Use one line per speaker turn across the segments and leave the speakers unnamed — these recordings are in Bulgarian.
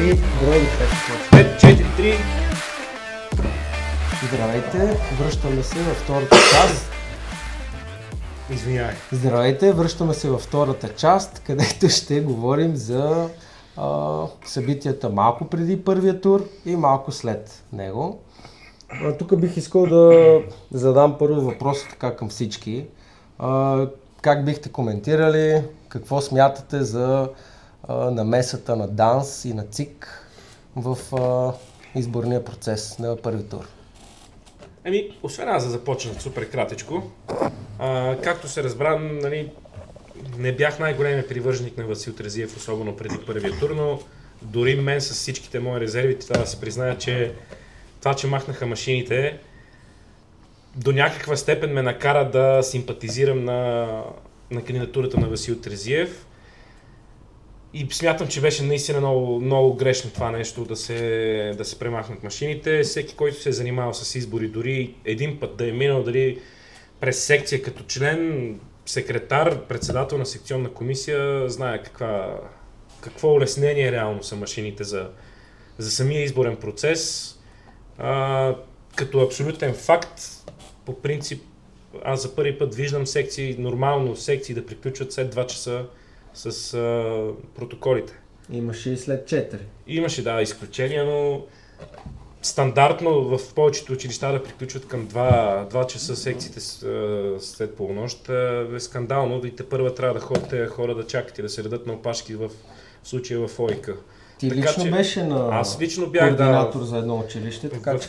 И брой
5, 4, 3.
Здравейте, връщаме се във втората част.
Извинявай.
Здравейте, връщаме се във втората част, където ще говорим за събитията малко преди първия тур и малко след него. Тук бих искал да задам първо въпроса така към всички. Как бихте коментирали, какво смятате за намесата на ДАНС и на ЦИК в изборния процес на първи тур?
Освен аз да започна супер кратичко, както се разбра, нали, не бях най-големият привърженик на Васил Терзиев, особено преди първия тур, но дори мен с всичките мои резерви, трябва да се призная, че това, че махнаха машините, до някаква степен ме накара да симпатизирам на кандидатурата на Васил Терзиев. И смятам, че беше наистина много, много грешно това нещо да се премахнат машините. Всеки, който се е занимавал с избори, дори един път да е минал дали през секция като член, секретар, председател на секционна комисия, знае какво улеснение реално са машините за самия изборен процес. Като абсолютен факт, по принцип, аз за първи път виждам нормално секции да приключват след 2 часа с протоколите.
Имаше и след 4.
Имаше, да, изключения, но стандартно в повечето училища да приключват към 2 часа секциите след полунощ е скандално и тепърва трябва да ходите хора да чакат и да се редат на опашки в случая в ОИК.
Ти така, лично беше на
аз лично бях
координатор за едно училище, така че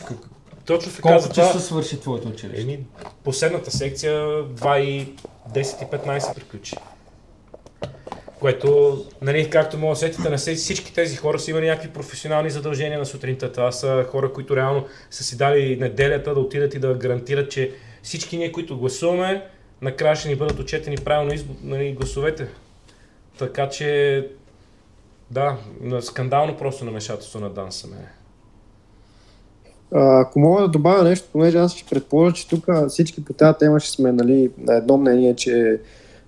точно
колко часа свърши твоето училище?
Последната секция 2:10 и 15 приключи. Което, нали, както мога да сетите, всички тези хора са имали някакви професионални задължения на сутринта. Това са хора, които реално са си дали неделята да отидат и да гарантират, че всички ние, които гласуваме, накрая ще ни бъдат отчетени правилно гласовете. Така че, да, скандално просто намешателство на ДАНС са мене.
Ако мога да добавя нещо, понеже аз ще предположа, че тук всички по тази тема ще сме, нали, на едно мнение, че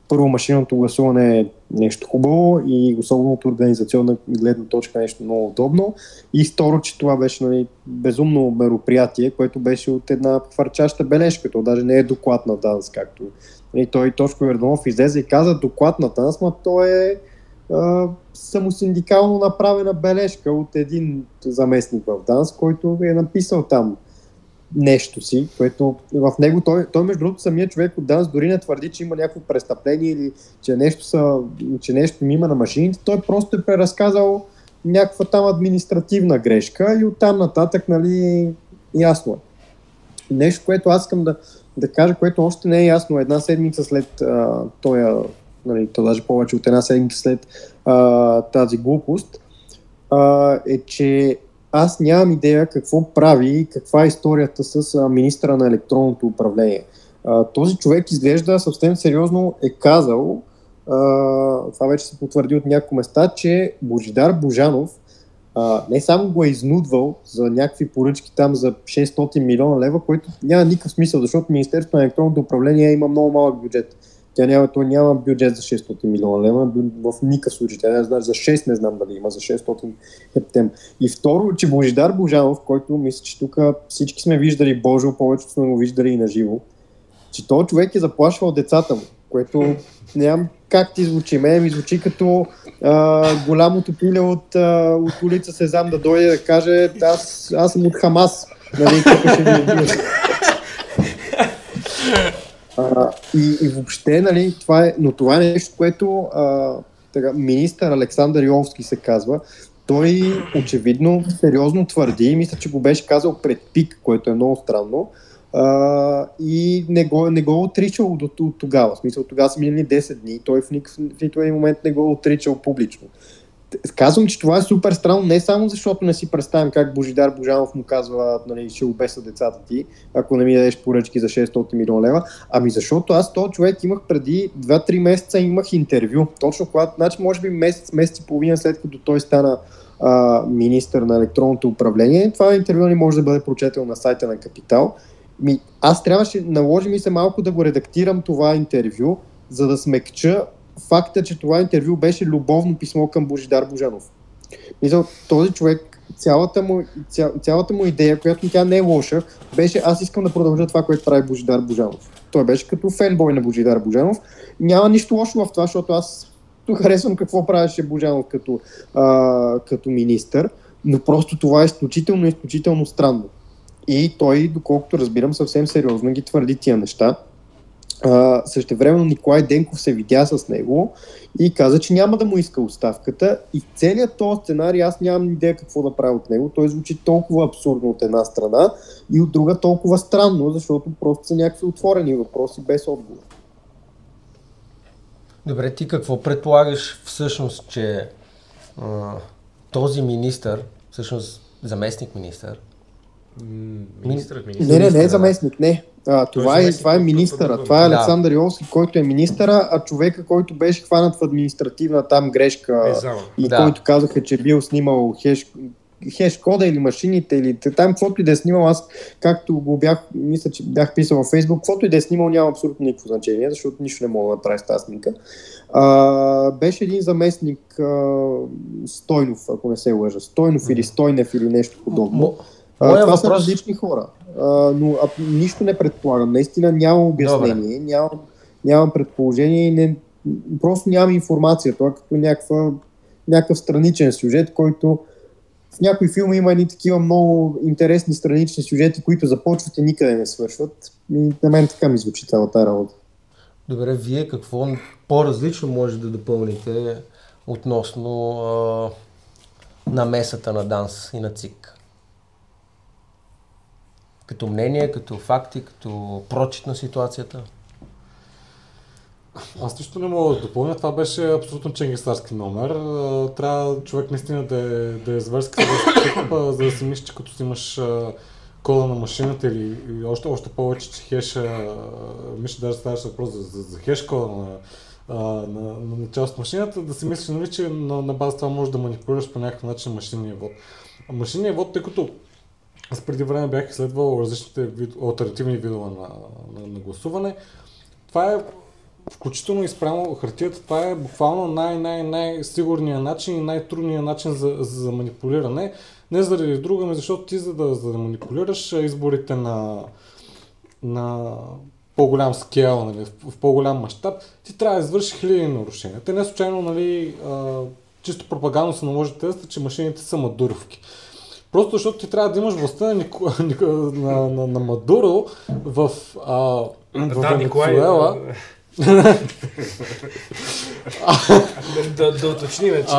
първо машинното гласуване е нещо хубаво и особено от организационна гледна точка нещо много удобно. И второ, че това беше, нали, безумно мероприятие, което беше от една хвърчаща бележка. То даже не е доклад на ДАНС, както той Тошко Йорданов излезе и каза доклад на ДАНС, но то е самосиндикално направена бележка от един заместник в ДАНС, който е написал там нещо си, което в него той между другото самия човек от ДАНС дори не твърди, че има някакво престъпление или че нещо има на машините, той просто е преразказал някаква там административна грешка и оттам нататък, нали, ясно е. Нещо, което аз искам да кажа, което още не е ясно, една седмица след нали, то даже повече от една седмица след тази глупост, е, че аз нямам идея какво прави и каква е историята с министъра на електронното управление. Този човек изглежда съвсем сериозно е казал, това вече се потвърди от няколко места, че Божидар Божанов не само го е изнудвал за някакви поръчки там за 600 милиона лева, което няма никакъв смисъл, защото Министерството на електронното управление има много малък бюджет. Той няма бюджет за 600 милиона лева, в никакъв случай. Тя за 6 не знам дали има, за 600 хептем. И второ, че Божидар Божанов, който мисля, че тук всички сме виждали Божо, повечето сме го виждали и на живо, че този човек е заплашвал децата му, което нямам как ти звучи. Мене ми звучи като голямото пиле от улица Сезам да дойде да каже аз съм от Хамас. Нали, тук ще ви убия. И въобще, нали, това е нещо, което министър Александър Йовски се казва. Той очевидно сериозно твърди, мисля, че го беше казал пред ПИК, което е много странно, и не го отричал до тогава. В смисъл, тогава са минали 10 дни, той в нито един момент не го отричал публично. Казвам, че това е супер странно, не само защото не си представям как Божидар Божанов му казва, нали, ще обеса децата ти, ако не ми дадеш поръчки за 600 милиона лева, ами защото аз този човек имах преди 2-3 месеца имах интервю, точно когато, значи може би месец и половина след като той стана министър на електронното управление, това интервю не може да бъде прочетено на сайта на Капитал. Аз трябваше, наложи ми се малко да го редактирам това интервю, за да смекча факта, че това интервю беше любовно писмо към Божидар Божанов. Мисля, този човек, цялата му идея, която тя не е лоша, беше аз искам да продължа това, което прави Божидар Божанов. Той беше като фенбой на Божидар Божанов. Няма нищо лошо в това, защото аз харесвам какво правеше Божанов като министър, но просто това е изключително странно. И той, доколкото разбирам, съвсем сериозно ги твърди тия неща. Същевременно Николай Денков се видя с него и каза, че няма да му иска оставката, и целият този сценарий аз нямам идея какво да правя от него. Той звучи толкова абсурдно от една страна и от друга толкова странно, защото просто са някакви отворени въпроси без отговор.
Добре, ти какво предполагаш всъщност, че този министър, всъщност заместник министър?
Не е заместник, не. Това е министъра. Това е Александър Йовски, който е министъра, а човека, който беше хванат в административна там грешка и който казаха, че бил снимал хеш-кода или машините, или там каквото и да е снимал, аз както го мисля, че бях писал във Фейсбук, каквото и да е снимал няма абсолютно никакво значение, защото нищо не мога да направи с тази снимка. Беше един заместник Стойнов, ако не се лъжа. Стойнов или Стойнев или нещо подобно. Това са различни хора, но нищо не предполагам. Наистина нямам обяснение, нямам предположение и просто нямам информация. Това е като някакъв страничен сюжет, който в някои филми има едни такива много интересни странични сюжети, които започват и никъде не свършват. И на мен така ми звучи цялата работа.
Добре, вие какво по-различно може да допълните относно намесата на ДАНС и на ЦИК? Като мнение, като факти, като прочит на ситуацията?
Аз нищо не мога да допълня. Това беше абсолютно ченгесарски номер. Трябва човек наистина да е зверски, за да си мисли, че като си имаш кода на машината или още повече, че хеша, мисля, даже ставаше въпрос за хеш кода на част от машината, да си мислиш, нали, че на база това можеш да манипулираш по някакъв начин машинния вод. Машинния вод, тъй като аз преди време бях изследвал различните алтернативни видове на гласуване, това е включително и спрямо хартията, това е буквално най-сигурният начин и най-трудният начин за манипулиране. Не заради друга, но защото ти за да манипулираш изборите на по-голям скейл, нали, в по-голям мащаб, ти трябва да извършиш хиляди нарушения. Те не случайно, нали, чисто пропагандно се наложи тезата, че машините са мадуровки. Просто защото ти трябва да имаш властта на Мадуро в Венецуела.
Да уточним, че...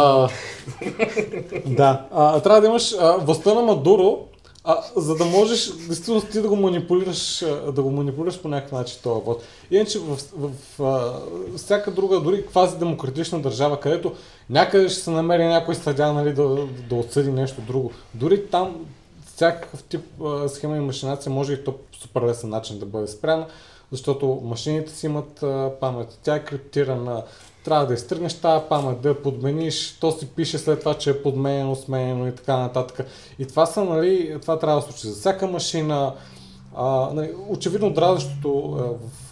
трябва да имаш властта на Мадуро, за да можеш действително ти да го манипулираш по някакъв начин този вод. Иначе в всяка друга, дори квази-демократична държава, където някъде ще се намери някой съдия, нали, да отсъди нещо друго. Дори там всякакъв тип схема и машинация може и то супер лесен начин да бъде спряна, защото машините си имат памет, тя е криптирана, трябва да изтръгнеш тази памет, да я подмениш, то си пише след това, че е подменено, сменено и така нататък. И това са, нали, това трябва да случи за всяка машина. Нали, очевидно дразнещото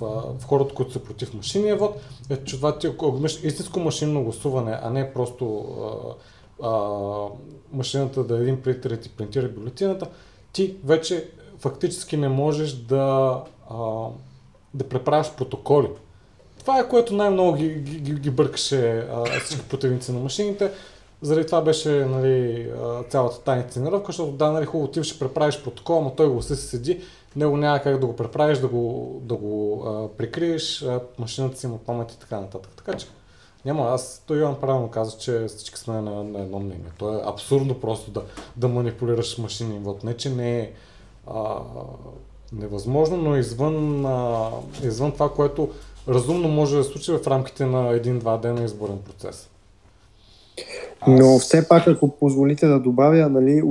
в хората, които са против машинния вод, е, че това ти, ако имаш истинско машинно гласуване, а не просто машината да е един принтер и ти принтира бюлетината, ти вече фактически не можеш да преправяш протоколи. Това е, което най-много ги бъркаше всички противници на машините. Заради това беше, нали, цялата тайна тренировка, защото нали, хубаво ти ще преправиш протокол, но той гласа си седи, него няма как да го преправиш, да го прикриеш, машината си има памет и така нататък. Така че няма, той Йоан правилно каза, че всички сме на едно мнение. То е абсурдно просто да манипулираш машинния вод. Не, че не е невъзможно, но извън това, което разумно може да се случи в рамките на 1-2 дена изборен процес.
Но все пак, ако позволите да добавя, нали,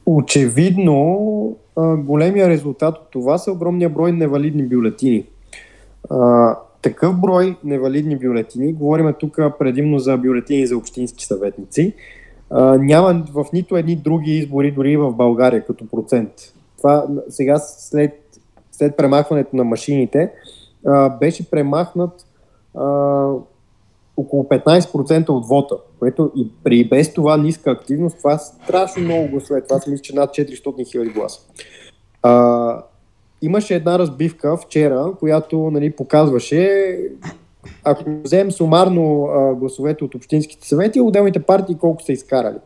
очевидно големия резултат от това са огромния брой невалидни бюлетини. Такъв брой невалидни бюлетини, говорим тук предимно за бюлетини за общински съветници, няма в нито едни други избори, дори в България като процент. Това сега след премахването на машините беше премахнат около 15% от вота, което и при без това ниска активност, това е страшно много гласове. Това си мисля, че над 400 хиляди гласа. Имаше една разбивка вчера, която нали, показваше, ако вземем сумарно гласовете от общинските съвети, отделните партии колко са изкарали.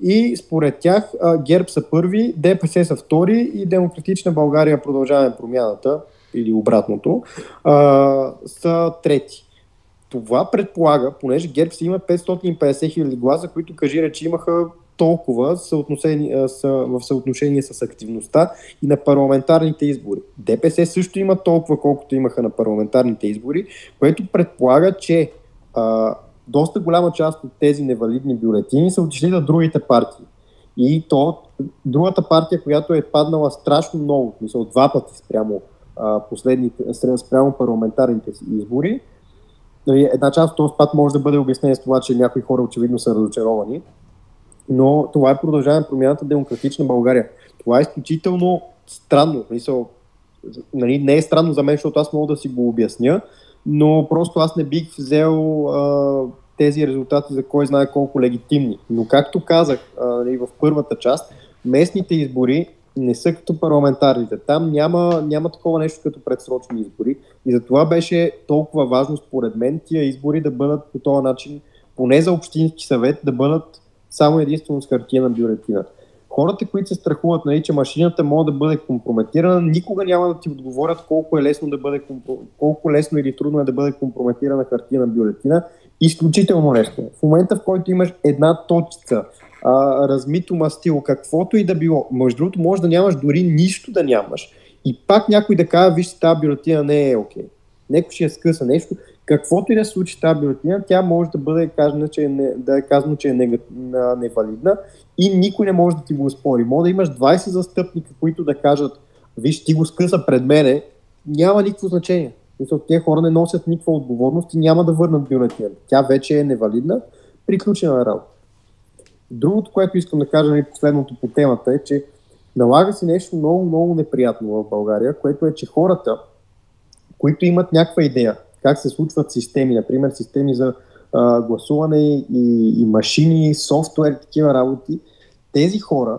И според тях ГЕРБ са първи, ДПС са втори и Демократична България, Продължаваме промяната, или обратното, са трети. Това предполага, понеже ГЕРБ си има 550 хиляди гласа, които кажи речи имаха толкова в съотношение с активността и на парламентарните избори. ДПС също има толкова, колкото имаха на парламентарните избори, което предполага, че доста голяма част от тези невалидни бюлетини са отишли на другите партии. И то другата партия, която е паднала страшно много, мисля, два пъти спрямо парламентарните избори. Една част от този спад може да бъде обяснена с това, че някои хора очевидно са разочаровани, но това е Продължаваме промяната, Демократична България. Това е изключително странно. Нали, не е странно за мен, защото аз мога да си го обясня, но просто аз не бих взел тези резултати за кой знае колко легитимни. Но както казах в първата част, местните избори не са като парламентарните. Там няма такова нещо като предсрочни избори. И затова беше толкова важно според мен тия избори да бъдат по този начин, поне за общински съвет, да бъдат само единствено с хартиена бюлетина. Хората, които се страхуват, нали, че машината може да бъде компрометирана, никога няма да ти отговорят колко лесно или трудно е да бъде компрометирана хартиена бюлетина. Изключително лесно. В момента, в който имаш една точка, размито мастило, каквото и да било, между другото може да нямаш дори нищо да нямаш. И пак някой да каже, вижте, тази бюлетина не е окей. Некой ще я скъса нещо. Каквото и да се случи тази бюлетина, тя може да бъде казано, че е невалидна и никой не може да ти го оспори. Може да имаш 20 застъпника, които да кажат, виж, ти го скъса пред мене, няма никакво значение. Тези хора не носят никаква отговорност и няма да върнат бюлетината. Тя вече е невалидна, приключена работа. Другото, което искам да кажа, последното по темата е, че налага се нещо много, много неприятно в България, което е, че хората, които имат някаква идея как се случват системи, например системи за гласуване и машини, софтуер, такива работи, тези хора,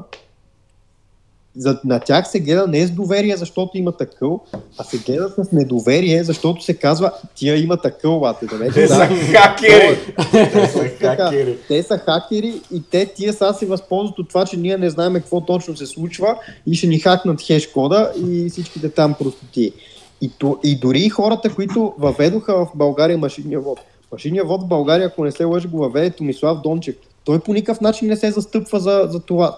на тях се гледа не с доверие, защото има такъл, а се гледат с недоверие, защото се казва, тия има такъл, бате.
Те са хакери!
Те са хакери и тия сега се възползват от това, че ние не знаем какво точно се случва и ще ни хакнат хеш кода и всичките там простоти. И дори хората, които въведоха в България машинния вод. Машинния вод в България, ако не се лъжи, го въведе Томислав Дончев. Той по никакъв начин не се застъпва за това.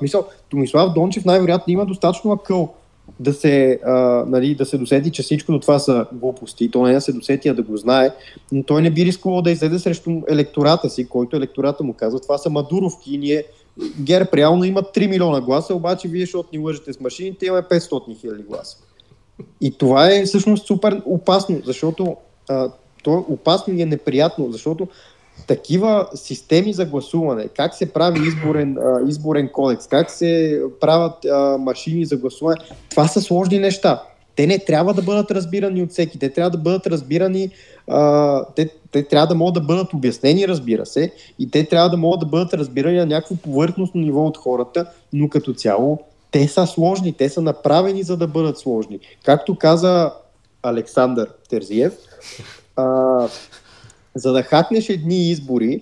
Томислав Дончев най-вероятно има достатъчно акъл да се досети, че всичко до това са глупости. То не да се досети, а да го знае. Но той не би рискувал да излезе срещу електората си, който електората му казва. Това са мадуровки и ние ГЕРБ реално има 3 милиона гласа, обаче вие, защото ни лъжете с машините, имаме 500 хиляди гласа. И това е всъщност супер опасно, защото то е опасно и е неприятно, защото такива системи за гласуване, как се прави изборен кодекс, как се правят машини за гласуване, това са сложни неща. Те не трябва да бъдат разбирани от всеки, те трябва да бъдат разбирани, те трябва да могат да бъдат обяснени, разбира се, и те трябва да могат да бъдат разбирани на някакво повърхностно ниво от хората, но като цяло те са сложни, те са направени за да бъдат сложни. Както каза Александър Терзиев, за да хакнеш едни избори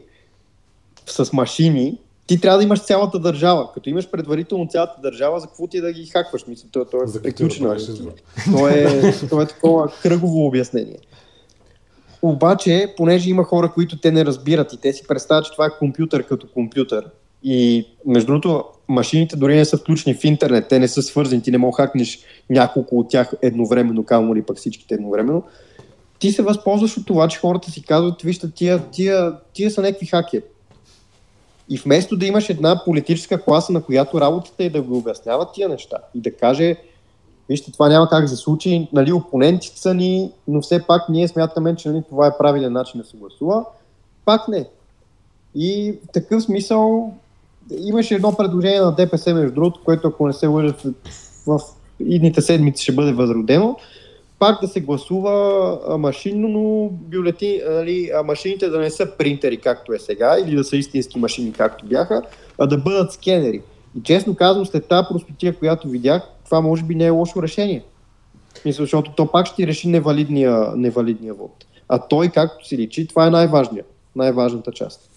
с машини, ти трябва да имаш цялата държава. Като имаш предварително цялата държава, за какво ти да ги хакваш? Мисля, то е приключено. То е такова кръгово обяснение. Обаче, понеже има хора, които те не разбират и те си представят, че това е компютър като компютър. И между другото, машините дори не са включени в интернет, те не са свързани, ти не мога хакнеш няколко от тях едновременно, камо ли пък всичките едновременно. Ти се възползваш от това, че хората си казват, вижте, тия са някакви хакери. И вместо да имаш една политическа класа, на която работата е да го обяснява тия неща и да каже, вижте, това няма как да се случи, нали, опонентите са ни, но все пак ние смятаме, че нали, това е правилен начин да се гласува, пак не. И в такъв смисъл имаше едно предложение на ДПС, между другото, което ако не се лъжа в идните седмици ще бъде възродено. пак да се гласува машинно, но машините да не са принтери, както е сега, или да са истински машини, както бяха, а да бъдат скенери. И честно казвам, след тази простотия, която видях, това може би не е лошо решение. Мисля, защото то пак ще реши невалидния вод. А той, както си личи, това е най-важната част.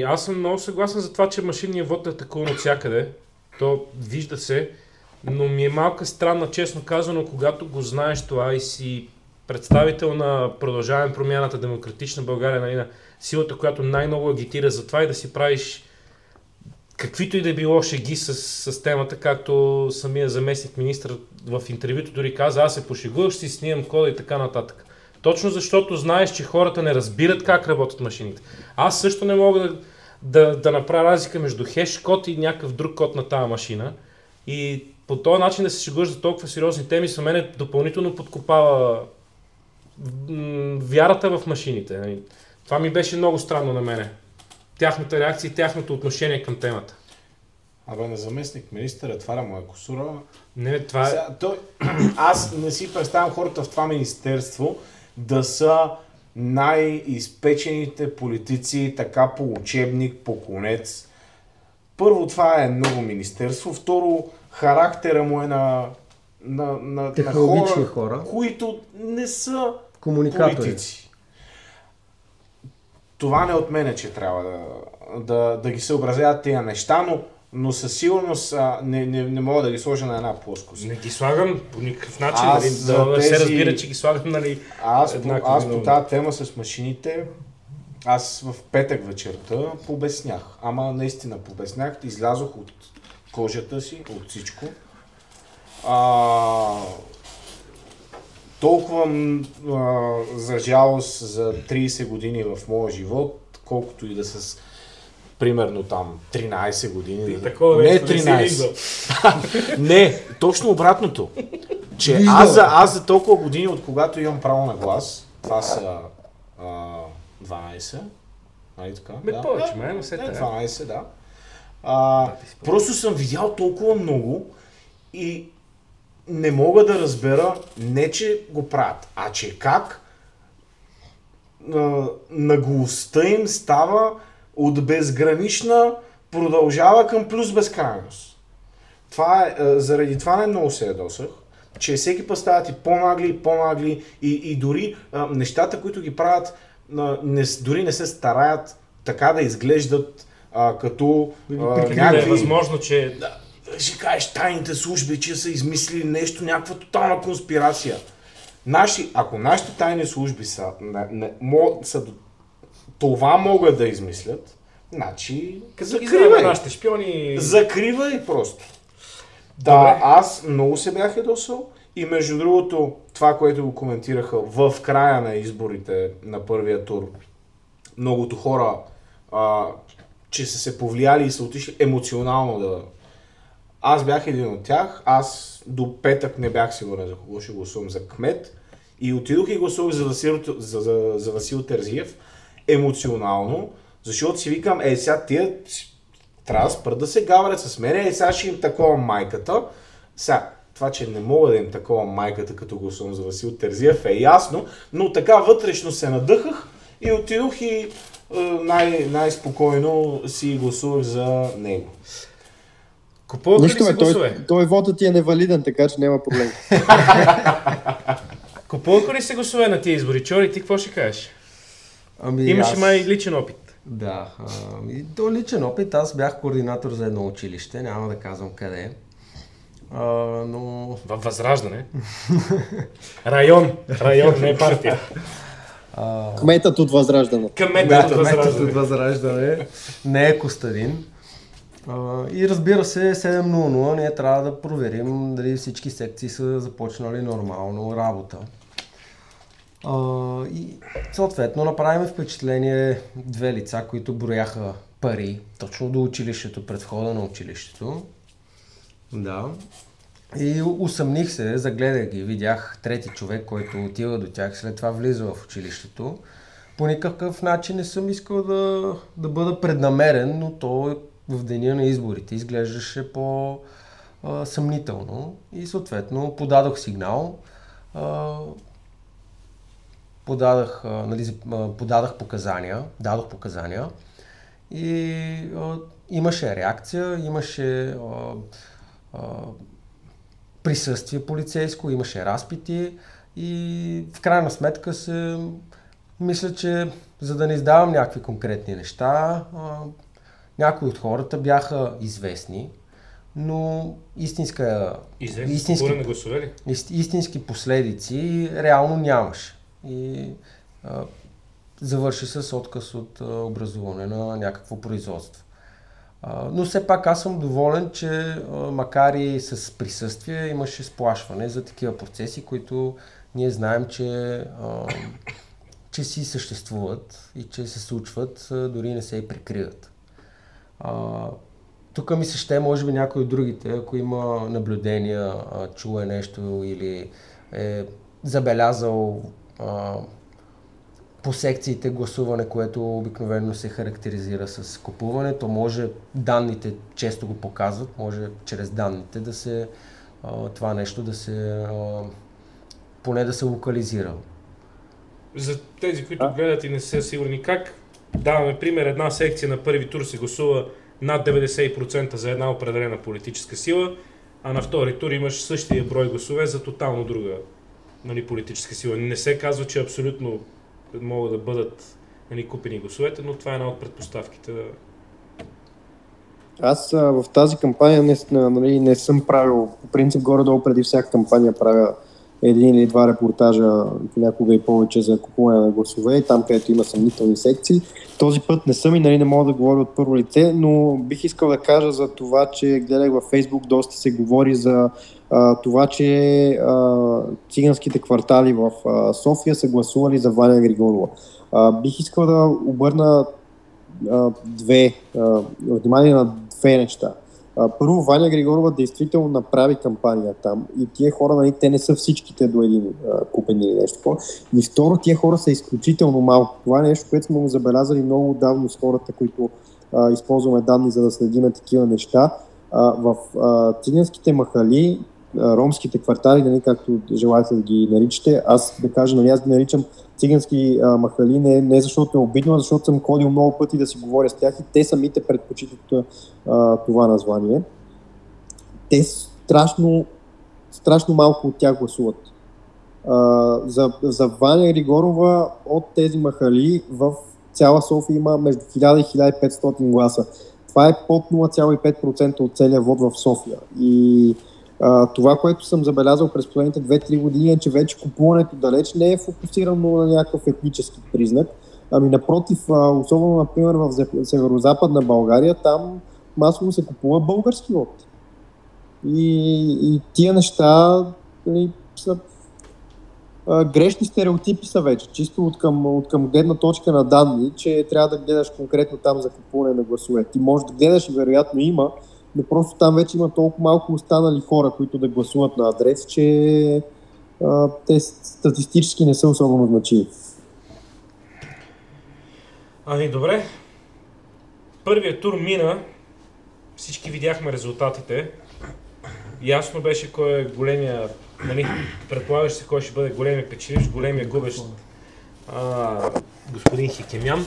Аз съм много съгласен за това, че машинният вод е атакуван от всякъде. То вижда се, но ми е малко странно, честно казано, когато го знаеш това и си представител на Продължаваме промяната, Демократична България, нали, на силата, която най-много агитира за това и да си правиш каквито и да било шеги с темата, както самия заместник министър в интервюто дори каза, аз се пошегувах, ще си снимам кода и така нататък. Точно защото знаеш, че хората не разбират как работят машините. Аз също не мога да направя разлика между хеш код и някакъв друг код на тази машина. И по този начин да се шегуваш за толкова сериозни теми, за мен допълнително подкопава вярата в машините. Това ми беше много странно на мене. Тяхната реакция и тяхното отношение към темата.
Абе, на заместник министър, това моя косура.
Не, това е...
Аз не си представям хората в това министерство да са най-изпечените политици, така по учебник, по конец. Първо, това е много министерство. Второ, характера му е на
хора,
които не са
политици.
Това не от мене, че трябва да ги съобразяват тези неща, но със сигурност не мога да ги сложа на една плоскост.
Не ги слагам по никакъв начин, да се разбира, че ги слагам, нали,
Аз по тази тема с машините, аз в петък вечерта побеснях. Ама наистина побеснях, излязох от кожата си, от всичко. Толкова за жалост за 30 години в моя живот, колкото и да с примерно там 13 години. Не 13. Не, точно обратното. Че аз за толкова години, от когато имам право на глас, това са 12, нали така?
Повече, но все така.
12, да. Просто съм видял толкова много и не мога да разбера, не че го правят, а че как наглостта им става от безгранична, продължава към плюс безкрайност. Заради това не много се ядосах, че всеки път стават и по-нагли и дори нещата, които ги правят, дори не се стараят така да изглеждат като
някакви... е възможно, че...
Ще кажеш тайните служби, че са измислили нещо, някаква тотална конспирация. Ако нашите тайни служби това могат да измислят, значи
закривай нашите шпиони.
Закривай просто. Да, аз много се бях ядосал и между другото, това, което го коментираха в края на изборите на първия тур, многото хора, че са се повлияли и са отишли емоционално да... Аз бях един от тях, аз до петък не бях сигурен за кого ще гласувам за кмет и отидох и гласувах за Васил Терзиев емоционално, защото си викам, сега тия трябва да спрат да се гаврят с мен, сега ще им такова майката. Сега, това, че не мога да им такова майката, като гласувам за Васил Терзиев е ясно, но така вътрешно се надъхах и отидох и най-спокойно си гласувах за него.
Купувах ли си гласове?
Той вотът ти е невалиден, така че няма проблем.
Купувах ли се гласове на тия избори? Чори, ти какво ще кажеш? Имаш май личен опит.
Да, до личен опит. Аз бях координатор за едно училище, няма да казвам къде. Но...
Във Възраждане? Район, не партия.
Кметът от Възраждане.
Кметът от Възраждане не е Костадин. И разбира се, 7:00 ние трябва да проверим дали всички секции са започнали нормално работа. И съответно направим впечатление две лица, които брояха пари точно до училището, пред входа на училището. Да. И усъмних се, загледах ги, видях трети човек, който отива до тях, след това влиза в училището. По никакъв начин не съм искал да бъда преднамерен, но то в деня на изборите изглеждаше по-съмнително и съответно подадох сигнал. дадох показания и имаше реакция, имаше присъствие полицейско, имаше разпити и в крайна сметка мисля, че за да не издавам някакви конкретни неща, някои от хората бяха известни, но истински последици реално нямаше. И завърши с отказ от образуване на някакво производство. Но все пак аз съм доволен, че макар и с присъствие имаше сплашване за такива процеси, които ние знаем, че си съществуват и че се случват, дори не се и прикриват. Тук ми се ще, може би някой от другите, ако има наблюдения, чуе нещо или е забелязал по секциите гласуване, което обикновено се характеризира с купуване, то може данните често го показват, може чрез данните това нещо поне да се локализира.
За тези, които гледат и не са сигурни как, даваме пример, една секция на първи тур се гласува над 90% за една определена политическа сила, а на втори тур имаш същия брой гласове за тотално друга политическа сила. Не се казва, че абсолютно могат да бъдат купени гласовете, но това е една от предпоставките.
Аз в тази кампания не съм правил, по принцип горе-долу преди всяка кампания правя един или два репортажа, понякога и повече за купуване на гласове и там, където има съмнителни секции. Този път не съм и не мога да говоря от първо лице, но бих искал да кажа за това, че гледах във Фейсбук, доста се говори за това, че циганските квартали в София са гласували за Ваня Григорова. Бих искал да обърна внимание на две неща. Първо, Ваня Григорова действително направи кампания там и тия хора, те не са всичките до един купени или нещо такова. И второ, тия хора са изключително малко. Това е нещо, което сме го забелязали много отдавно с хората, които използваме данни, за да следиме такива неща. В циганските махали, ромските квартали, както желаете да ги наричате, аз да кажа, аз ги наричам цигански махали, не защото е обидно, а защото съм ходил много пъти да си говоря с тях и те самите предпочитат това название. Те страшно малко от тях гласуват. За Ваня Григорова от тези махали в цяла София има между 1000 и 1500 гласа. Това е под 0,5% от целия вод в София. И това, което съм забелязал през последните 2-3 години е, че вече купуването далеч не е фокусирано на някакъв етнически признак. Ами напротив, особено например в северо-западна България, там масово се купува български вод. И тия неща са грешни стереотипи са вече, чисто от към гледна точка на данни, че трябва да гледаш конкретно там за купуване на гласове. Ти можеш да гледаш и вероятно има, но просто там вече има толкова малко останали хора, които да гласуват на адрес, че те статистически не са особено значими.
Ами добре. Първият тур мина, всички видяхме резултатите. Ясно беше кой е големия, предполагаш се кой ще бъде големия печеливш, големия губещ господин Хикемян.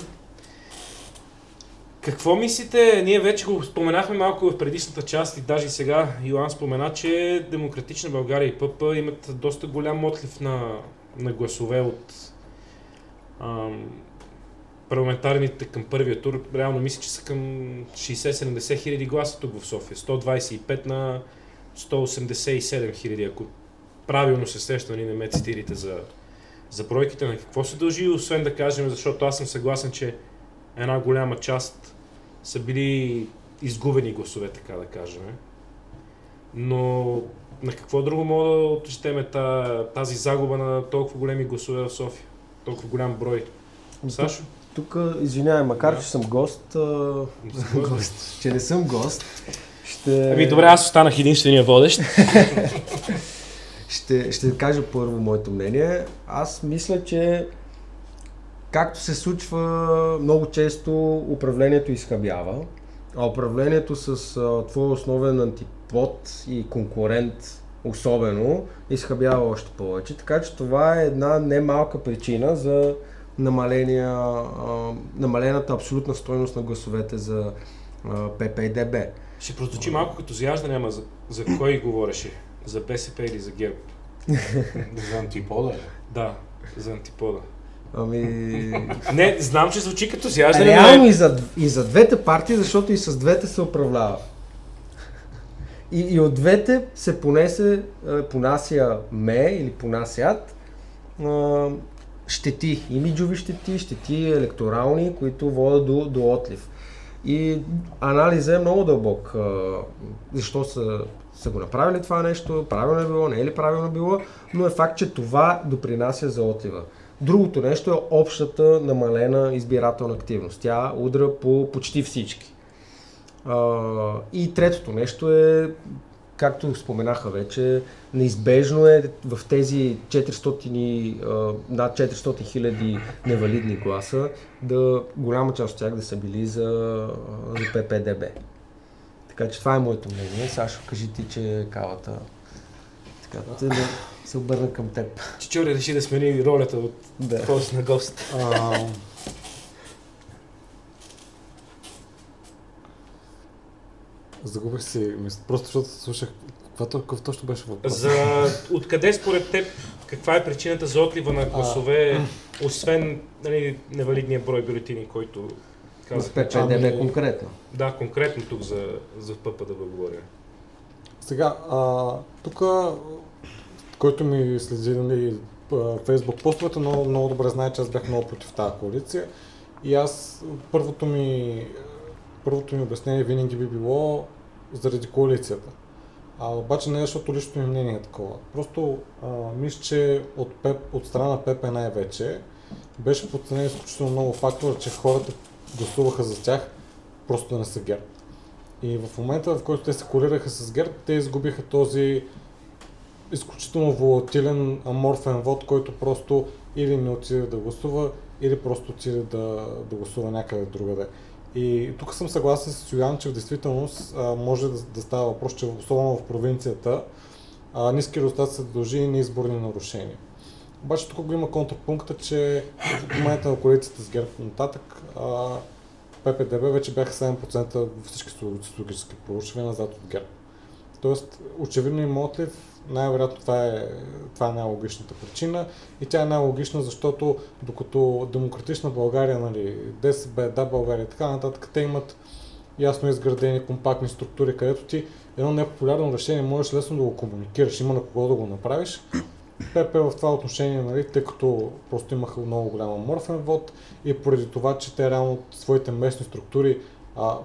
Какво мислите? Ние вече го споменахме малко в предишната част и даже сега Йоан спомена, че Демократична България и ПП имат доста голям отлив на гласове от парламентарните към първия тур. Реално мисля, че са към 60-70 хиляди гласа тук в София. 125 на 187 хиляди, ако правилно се сещам, не ме цитирите за бройките. На какво се дължи, освен да кажем, защото аз съм съгласен, че една голяма част са били изгубени гласове, така да кажем. Но на какво друго мога да отчетем тази загуба на толкова големи гласове в София? Толкова голям брой. Сашо?
Тук, извинявай, макар че съм гост, че не съм гост,
Ами добре, аз останах единствения водещ.
Ще кажа първо моето мнение. Аз мисля, че както се случва много често, управлението изхабява, а управлението с твой основен антипод и конкурент особено, изхабява още повече. Така че това е една немалка причина за намалената абсолютна стойност на гласовете за ПП-ДБ.
Ще прозвучи малко като заяждане, ама за кой говореше? За БСП или за ГЕРБ?
За антипода.
Да, за антипода.
Ами...
Не, знам, че звучи като заяждане.
Реално и за двете партии, защото и с двете се управлява. И от двете се понасят щети, имиджови щети електорални, които водят до отлив. И анализът е много дълбок. Защо са го направили това нещо, правилно е било, не е ли правилно било, но е факт, че това допринася за отлива. Другото нещо е общата намалена избирателна активност. Тя удра по почти всички. И третото нещо е, както споменаха вече, неизбежно е в тези над 400 хиляди невалидни гласа, голяма част от тях да са били за ПП-ДБ. Така че това е моето мнение. Сашо, кажи ти, че кавата да се обърна към теб.
Чичори реши да смени ролята от гост на гост.
Загубих си мисля, просто защото слушах какъв точно беше въпрос.
Откъде според теб, каква е причината за отлива на гласове, освен невалидния брой бюлетини, който казах?
В ПП-ДБ конкретно.
Да, конкретно тук за ПП да говоря.
Сега, тук, който ми следи Фейсбук постовете, много добре знае, че аз бях много против тази коалиция. И аз, първото ми обяснение винаги би било заради коалицията. Обаче не е, защото личното ми мнение е такова. Просто мисля, че от страна на ПП най-вече беше подценен изключително много фактора, че хората гласуваха за тях просто да не са ГЕРБ. И в момента, в който те се коалираха с ГЕРБ, те изгубиха този изключително волатилен, аморфен вод, който просто или не отиде да гласува, или просто отиде да гласува някъде другаде. И тук съм съгласен с Йоан, че в действителност може да става въпрос, че особено в провинцията ниски резултати се дължи и на изборни нарушения. Обаче тук го има контрапункта, че в момента на коалицията с ГЕРБ нататък ПП-ДБ вече бяха 7% във всички социологически проучвания назад от ГЕРБ. Тоест, очевидно има отлив, най-вероятно това е най-логичната причина и тя е най-логична, защото докато Демократична България, ДСБ, Да България и така нататък, те имат ясно изградени компактни структури, където ти едно непопулярно решение можеш лесно да го комуникираш, има на кого да го направиш. ПП в това отношение, тъй като просто имаха много голям аморфен вод и поради това, че те реално своите местни структури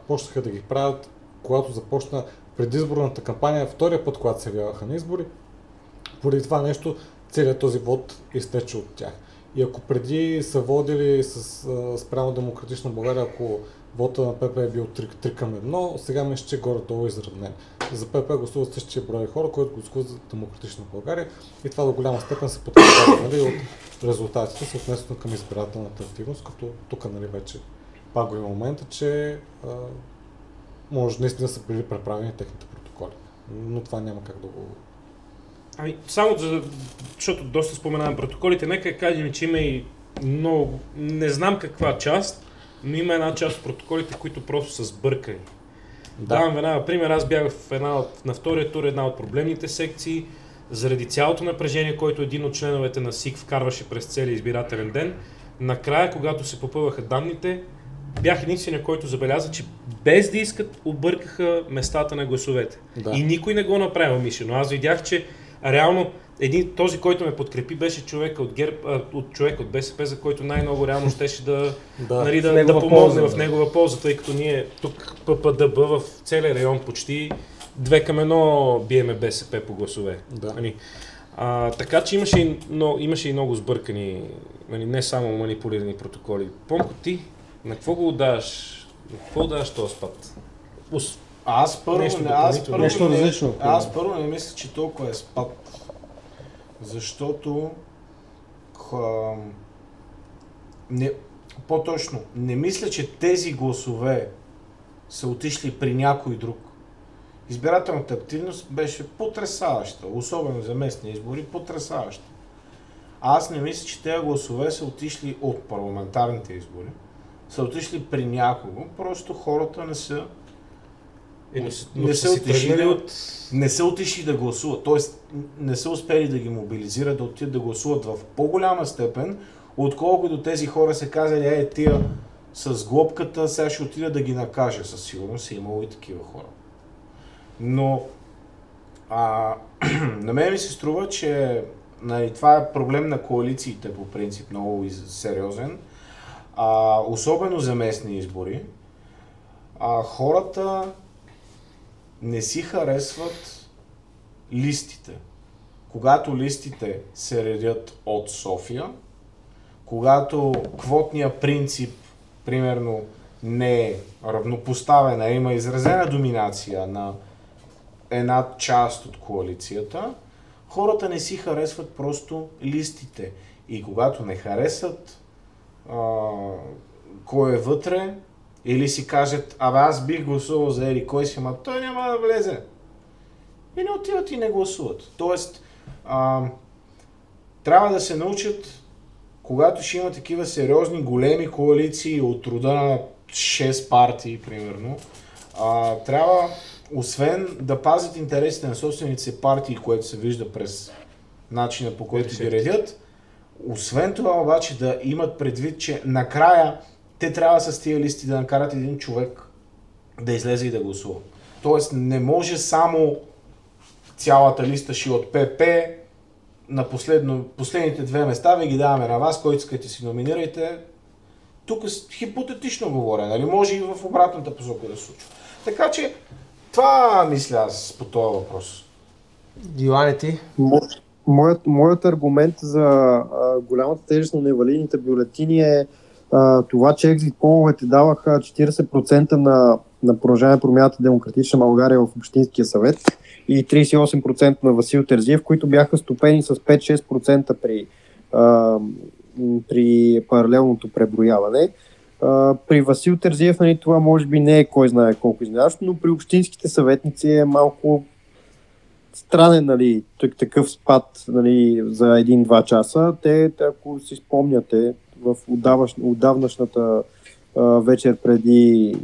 почнаха да ги правят, когато започна предизборната кампания, втория път, когато се явяваха на избори, поради това нещо целият този вод изтече от тях. И ако преди са водили спрямо Демократична България, ако вота на ПП е бил 3 към 1, сега мисля, че горе-долу е изравнен. За ПП гласуват същия брой хора, които гласуват за Демократична България и това до голяма степен се потвърждава от резултатите, съответно към избирателната активност, като тук вече пак го има момента, че може наистина да са били преправени техните протоколи. Но това няма как да го...
Само защото доста споменавам протоколите, нека кажем, че има и много, не знам каква част, но има една част от протоколите, които просто са сбъркани. Давам веднага пример, аз бях на втория тур една от проблемните секции, заради цялото напрежение, което един от членовете на СИК вкарваше през целия избирателен ден. Накрая, когато се попълваха данните, бях единствения, който забеляза, че без да искат, объркаха местата на гласовете. Да. И никой не го направи умишлено. Аз видях, че реално този, който ме подкрепи, беше човек от ГЕРБ, човек от БСП, за който най-много реално щеше да помогне в негова полза, тъй като ние тук ППДБ в целия район почти 2 към 1 биеме БСП по гласове.
Да.
Така че имаше и много сбъркани, не само манипулирани протоколи. Помко ти, на какво го отдаваш? На какво отдаваш този спад?
Аз първо не мисля, че толкова е спад. Защото по-точно, не мисля, че тези гласове са отишли при някой друг избирателната активност беше потресаваща, особено за местни избори, потресаваща. Аз не мисля, че тези гласове са отишли от парламентарните избори, са отишли при някого, просто хората не са не са отишли да гласуват, т.е. не са успели да ги мобилизират да отидат да гласуват в по-голяма степен, отколкото тези хора са казали, тия с глобката, сега ще отида да ги накажа, със сигурност е имало и такива хора. Но на мен ми се струва, че това е проблем на коалициите по принцип, много сериозен, особено за местни избори. Хората не си харесват листите. Когато листите се редят от София, когато квотният принцип, примерно, не е равнопоставен, а има изразена доминация на една част от коалицията, хората не си харесват просто листите. И когато не харесат кой е вътре, или си кажат, аз бих гласувал за Ери кой си, той няма да влезе. И не отиват и не гласуват. Тоест, трябва да се научат, когато ще има такива сериозни, големи коалиции от рода на 6 партии, примерно, трябва, освен да пазят интересите на собствените си партии, което се вижда през начина по който ги редят, освен това обаче да имат предвид, че накрая те трябва с тия листи да накарат един човек да излезе и да гласува. Тоест не може само цялата листа ще от ПП на последните 2 места, ви ги даваме на вас, който искате си номинирайте. Тук хипотетично говоря, нали? Може и в обратната посока да се случва. Така че това мисля аз по този въпрос.
Йоане, ти?
Моят аргумент за голямата тежест на невалидните бюлетини е това, че екзит половете даваха 40% на Продължаваме промяната Демократична България в Общинския съвет и 38% на Васил Терзиев, които бяха стопени с 5-6% при паралелното преброяване. При Васил Терзиев, нали, това може би не е кой знае колко изненадващо, но при общинските съветници е малко странен, нали, такъв спад, нали, за 1-2 часа. Те, ако си спомняте, в отдавнашната вечер преди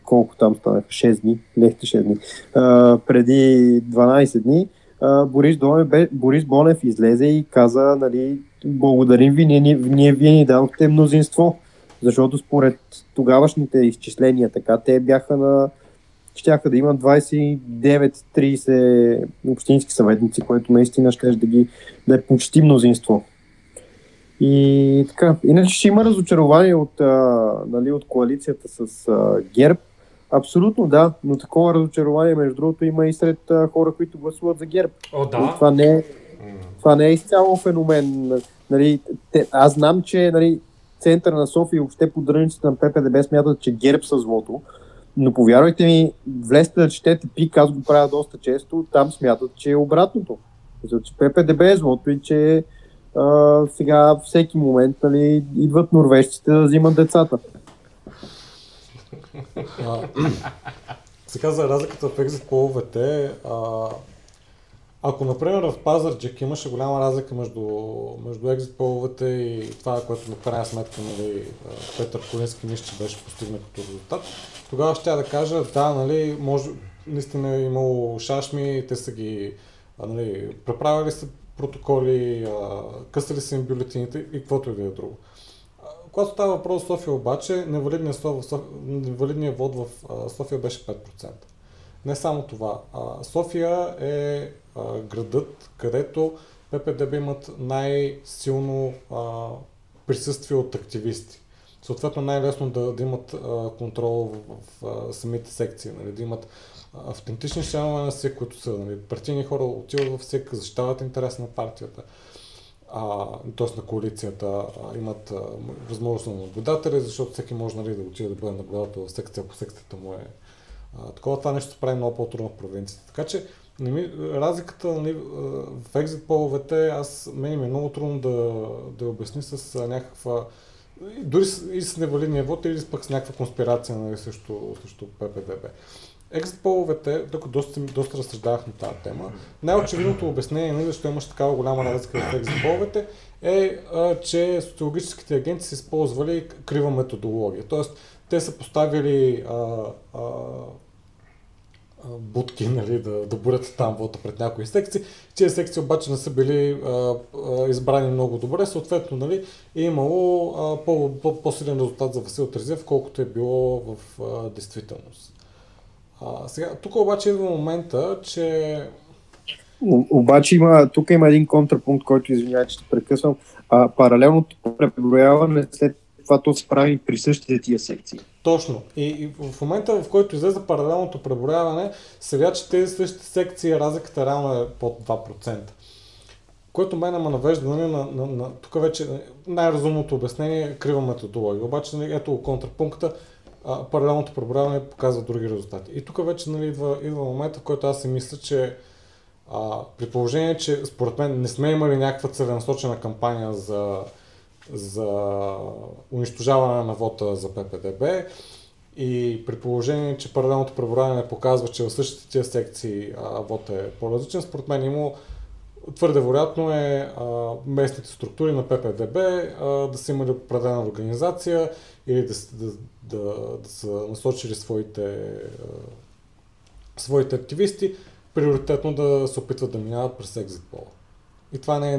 колко там станаха? 6 дни, лехте 6 дни. Преди 12 дни Борис Бонев излезе и каза, нали, благодарим ви, вие ни дадохте мнозинство, защото според тогавашните изчисления така, те бяха щяха да имат 29-30 общински съветници, което наистина ще да е почти мнозинство. И така, иначе ще има разочарование от коалицията с ГЕРБ. Абсолютно да, но такова разочарование, между другото, има и сред хора, които гласуват за ГЕРБ.
Да.
Това не е изцяло феномен. Нали, аз знам, че, нали, центъра на София и въобще поддръжниците на ППДБ смятат, че ГЕРБ са злото, но повярвайте ми, влезте да четете ПИК, аз го правя доста често, там смятат, че е обратното. Защото ППДБ е злото и че сега всеки момент, нали, идват норвежците да взимат децата.
Сега за разликата в екзит половете, ако, например, в Пазарджик имаше голяма разлика между екзит половете и това, което на крайна сметка, нали, Петър Колински нищо беше постигнат като резултат, тогава ще да кажа, да, нали, може, наистина е имало шашми, те са ги, нали, преправили са протоколи, късали са им бюлетините и каквото и да е друго. Когато става въпрос в София обаче, невалидният вод в София беше 5%. Не само това. София е градът, където ППДБ имат най-силно присъствие от активисти. Съответно най-лесно да имат контрол в самите секции, нали, да имат автентични членове на СЕК, които са, нали, партийни хора, отиват в СЕК, защитават интерес на партията, т.е. на коалицията, имат възможност на наблюдатели, защото всеки може, нали, да отиде да бъде наблюдател в секция, ако секцията му е такова. Това нещо се прави много по-трудно в провинцията. Така че разликата, нали, в екзит половете, мен ми е много трудно да обясни с някаква, дори и с невалидния вод или пък с някаква конспирация, нали, срещу ППДБ. екзит половете, тук доста разсъждавах на тази тема, най-очевидното обяснение, защо имаш такава голяма разлика в екзит половете, е, че социологическите агенции са използвали крива методология. Тоест, те са поставили будки, нали, да борят там вода пред някои секции. Тези секции обаче не са били избрани много добре, съответно, нали, е имало по-силен резултат за Васил Терзиев, колкото е било в действителност. Сега, тук обаче идва момента, че...
Обаче тук има един контрапункт, който, извинявай, че те прекъсвам. Паралелното преброяване след това то се прави при същите тия секции.
Точно. И в момента, в който излезе паралелното преброяване, се видя, че тези същите секции разликата реално е под 2%. Което мен ме навежда, нали, тук вече най-разумното обяснение е крива методология. Обаче, нали, ето контрапункта, паралелното преброяване показва други резултати. И тук вече, нали, идва момента, в който аз си мисля, че при положение, че според мен не сме имали някаква целенасочена кампания за унищожаване на вота за ППДБ и при положение, че паралелното преброяване показва, че в същите тия секции вота е по-различен, според мен има твърде вероятно е местните структури на ППДБ да са имали определена организация или да са насочили своите активисти приоритетно да се опитват да минават през екзит пола. И това не е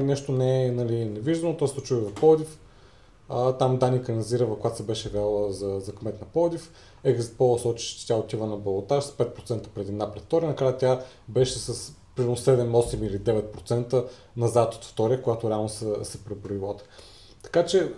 нали, невиждано, то се случва в Пловдив. Там Дани Каназирова, когато се беше вяла за кмет на Пловдив, екзит пола сочи, че тя отива на балотаж с 5% предина пред втория, накрая тя беше с примерно 7, 8 или 9% назад от втория, когато реално се преброи вота. Така че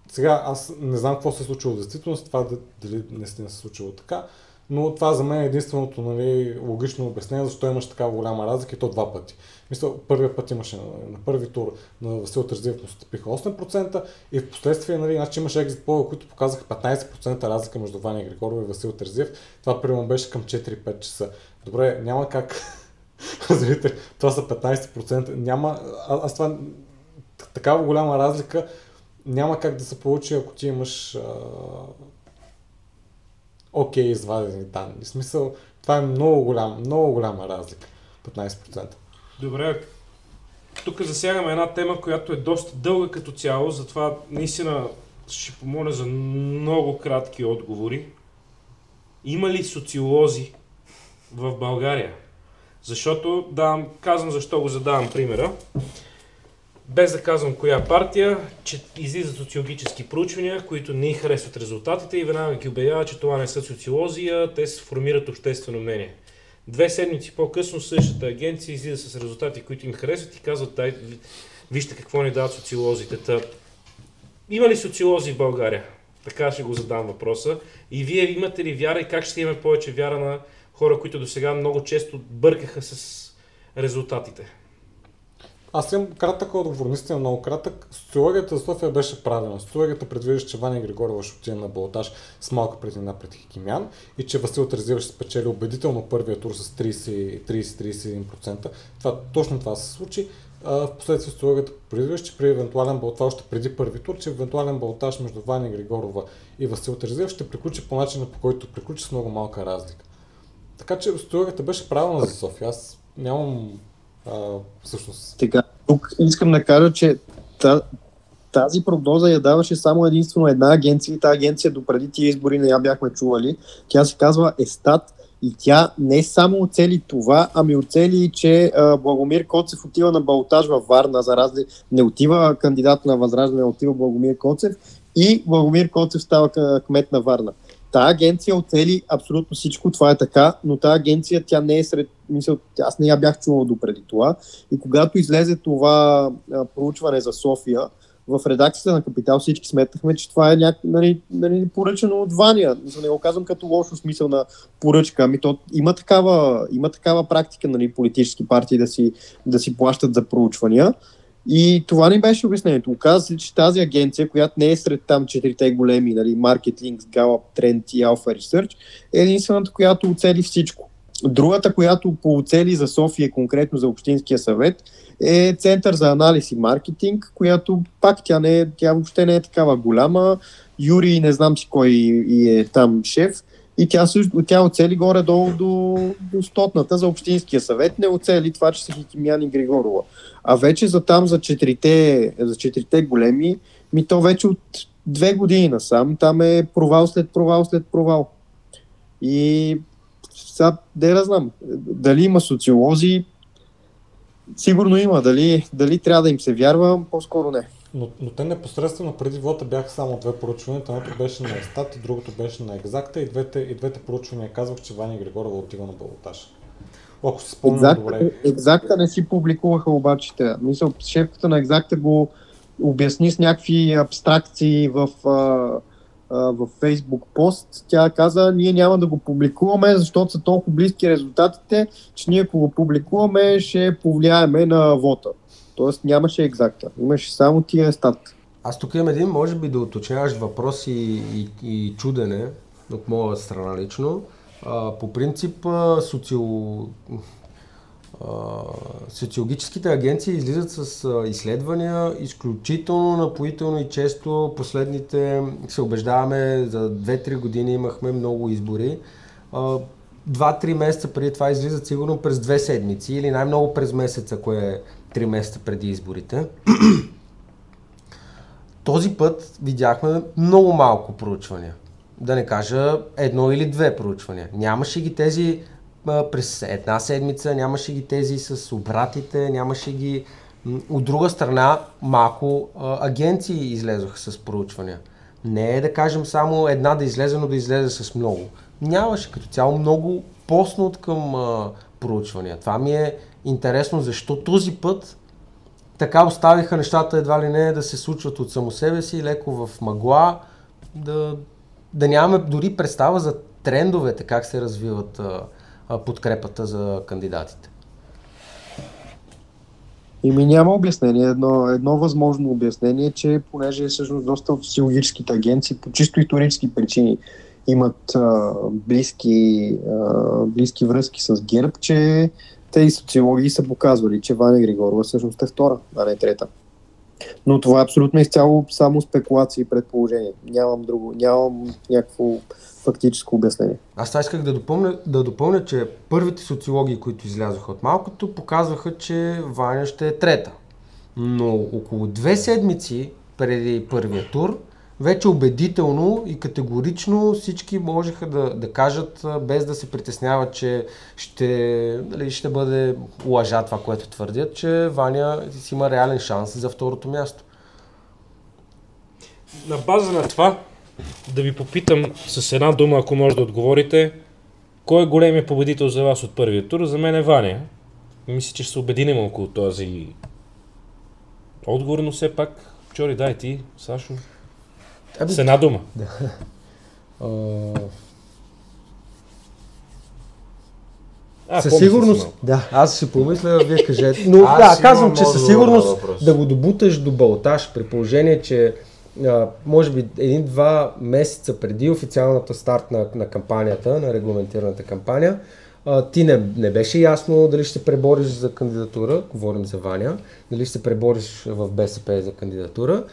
сега аз не знам какво се е случило в действителност, това дали наистина се е случило така, но това за мен е единственото, нали, логично обяснение, защо имаш такава голяма разлика и то два пъти. Мисля, първият път имаше на първи тур на Васил Терзиев му стъпиха 8% и в последствие, нали, значи имаше екзит пола, които показаха 15% разлика между Ваня Григорова и Васил Терзиев. Това примерно беше към 4-5 часа. Добре, няма как. Разбирате, това са 15%. Няма, аз това, такава голяма разлика няма как да се получи, ако ти имаш извадени данни. В смисъл, това е много голяма разлика. 15%.
Добре, тук засягаме една тема, която е доста дълга като цяло, затова наистина ще помоля за много кратки отговори. Има ли социолози в България? Защото, казвам защо го задавам примера. Без да казвам коя партия, че излизат социологически проучвания, които не харесват резултатите и веднага ги обявяват, че това не са социолози, а те се формират обществено мнение. 2 седмици по-късно същата агенция излиза с резултати, които им харесват и казват, вижте какво ни дават социолозите. Има ли социолози в България? Така ще го задам въпроса. И вие имате ли вяра и как ще имаме повече вяра на хора, които досега много често бъркаха с резултатите?
Аз имам кратък отговор, наистина много кратък. Социологията за София беше правилна. Социологията предвижда, че Ваня Григорова ще отиде на балотаж с малка преднина пред Хикимян и че Васил Терзиев ще спечели убедително първия тур с 30-31%. Точно това се случи. Впоследствие социологията предвижда, че при евентуален балотаж, още преди първи тур, че евентуален балотаж между Ваня Григорова и Васил Терзиев ще приключи по начина, по който приключи с много малка разлика. Така че социологията беше правилна за София. Аз нямам всъщност.
Така, тук искам да кажа, че тази прогноза я даваше само единствено една агенция и тази агенция допреди тия избори не я бяхме чували. Тя се казва Естат и тя не само оцели това, ами оцели, че Благомир Коцев отива на балотаж във Варна, не отива кандидат на Възраждане, отива Благомир Коцев и Благомир Коцев става кмет на Варна. Та агенция оцели абсолютно всичко, това е така, но тази агенция, тя не е аз не я бях чувал допреди това. И когато излезе това проучване за София, в редакцията на Капитал всички сметнахме, че това е поръчано от Ваня. Не го казвам като лошо смисъл на поръчка, ами то има такава практика, нали, политически партии да си плащат за проучвания. И това ни беше обяснението. Оказва се, че тази агенция, която не е сред там 4-те големи, нали, Market Links, Gallup, Trend и Alpha Research, е единствената, която оцели всичко. Другата, която пооцели за София, конкретно за Общинския съвет, е Център за анализ и маркетинг, която пак тя въобще не е такава голяма. Юрий, не знам си кой е там шеф, И тя оцели горе-долу до стотната за Общинския съвет, не оцели това, че са Хикимян и Григорова. А вече за четирите големи, то вече от 2 години насам, там е провал след провал след провал. И сега, да знам, дали има социолози, сигурно има, дали трябва да им се вярва, по-скоро не.
Но те непосредствено преди вота бяха само 2 проучвания, едното беше на Естат и другото беше на Екзакта и двете проучвания казвах, че Ваня Григорова отива на балотаж. Ако се спомням добре.
Екзакта не си публикуваха обаче те. Мисля, шефката на Екзакта го обясни с някакви абстракции в Facebook пост. Тя каза, ние няма да го публикуваме, защото са толкова близки резултатите, че ние ако го публикуваме, ще повлияеме на вота. Тоест нямаше Екзакта, имаше само тия Естат.
Аз тук имам един, може би да уточняваш въпрос и чудене от моя страна лично. По принцип, социологическите агенции излизат с изследвания изключително напоително и често последните се убеждаваме, за 2-3 години имахме много избори. 2-3 месеца преди това излизат сигурно през 2 седмици или най-много през месец, ако е 3 месеца преди изборите. Този път видяхме много малко проучвания. Да не кажа 1 или 2 проучвания. Нямаше ги тези през 1 седмица, нямаше ги тези с обратите, нямаше ги... От друга страна, малко агенции излезоха с проучвания. Не е да кажем само една да излезе, но да излезе с много. Нямаше като цяло много постно от към проучвания. Това ми е интересно, защо този път така оставиха нещата едва ли не да се случват от само себе си, леко в мъгла, да нямаме дори представа за трендовете, как се развиват подкрепата за кандидатите.
Няма обяснение. Едно възможно обяснение, че понеже всъщност доста от социологическите агенции по чисто исторически причини имат близки връзки с ГЕРБ, че тези социологии са показвали, че Ваня Григорова всъщност е 2, а не 3. Но това е абсолютно изцяло само спекулации и предположения. Нямам някакво фактическо обяснение.
Аз това исках да допълня, че първите социологии, които излязоха от малкото, показваха, че Ваня ще е 3. Но около 2 седмици преди първия тур, вече убедително и категорично всички можеха да кажат, без да се притесняват, че ще бъде лъжа това, което твърдят, че Ваня си има реален шанс за 2-то място.
На база на това да ви попитам с една дума, ако може да отговорите, кой е големият победител за вас от първия тур? За мен е Ваня. Мисля, че ще се обединим около този отговор, но все пак, Чори, дай ти, Сашо. С една дума.
Да. Със сигурност, да, аз ще помисля, вие кажете. Но казвам, че със сигурност да го добуташ до балотаж, при положение, че може би 1-2 месеца преди официалната старт на кампанията, на регламентираната кампания, ти не беше ясно дали ще се пребориш за кандидатура, говорим за Ваня, дали ще се пребориш в БСП за кандидатура.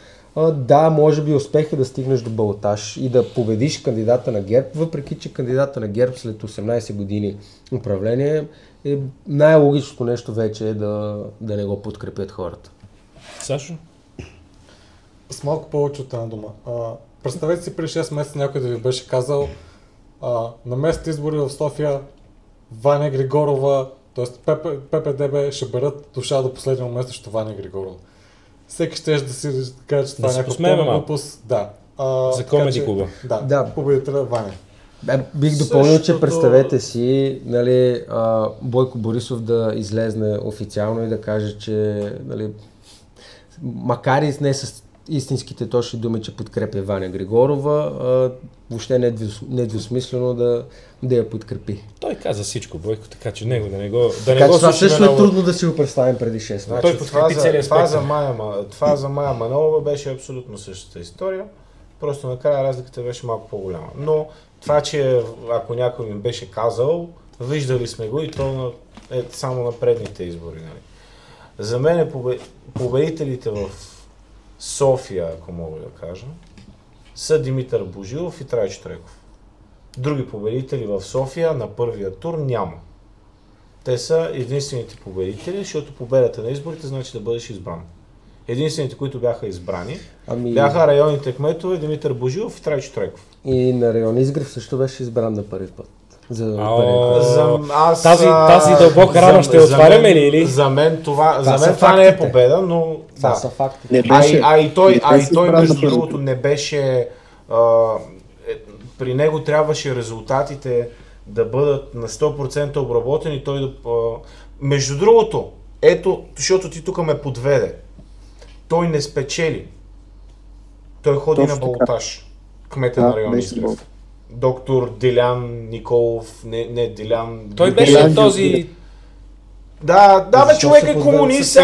Да, може би успеха да стигнеш до балотаж и да победиш кандидата на ГЕРБ, въпреки че кандидата на ГЕРБ след 18 години управление е най-логичното нещо вече е да не го подкрепят хората.
Сашо?
С малко повече от една дума. Представете си, преди 6 месеца някой да ви беше казал на местните избори в София Ваня Григорова, т.е. ППДБ ще берат душа до последния момент срещу Ваня Григорова. Всеки ще да си каже, че това е някакъв глупост. Да.
За Комеди клуба.
Да, победителя Ваня.
Бих допълнил, че представете си, нали, Бойко Борисов да излезне официално и да каже, че, нали, макар и не с истинските точни думи, че подкрепя Ваня Григорова, въобще не е двусмислено да я подкрепи.
Той каза всичко, Бойко, така че него да не го
това също е трудно да си го представим преди 6 месеца.
Той подкрепи целия спектър. Това за Мая Манолова беше абсолютно същата история, просто накрая разликата беше малко по-голяма. Но това, че ако някой ми беше казал, виждали сме го и то е само на предните избори. Нали. За мен победителите в София, ако мога да кажа, са Димитър Божилов и Трайчо Трайков. Други победители в София на първия тур няма. Те са единствените победители, защото победата на изборите значи да бъдеш избран. Единствените, които бяха избрани, бяха районните кметове Димитър Божилов и Трайчо Трайков.
И на район Изгрев също беше избран на първи път.
Тази дълбока рана ще отваряме ли? Или?
За мен това не е победа, но
това са факти.
И той между другото не беше... При него трябваше резултатите да бъдат на 100% обработени. Между другото, ето, защото ти тук ме подведе. Той не спечели. Той ходи на балотаж. Кмета на район Изгрев. Доктор Делян Николов, не Делян...
Той беше този...
Да, човек е комунист,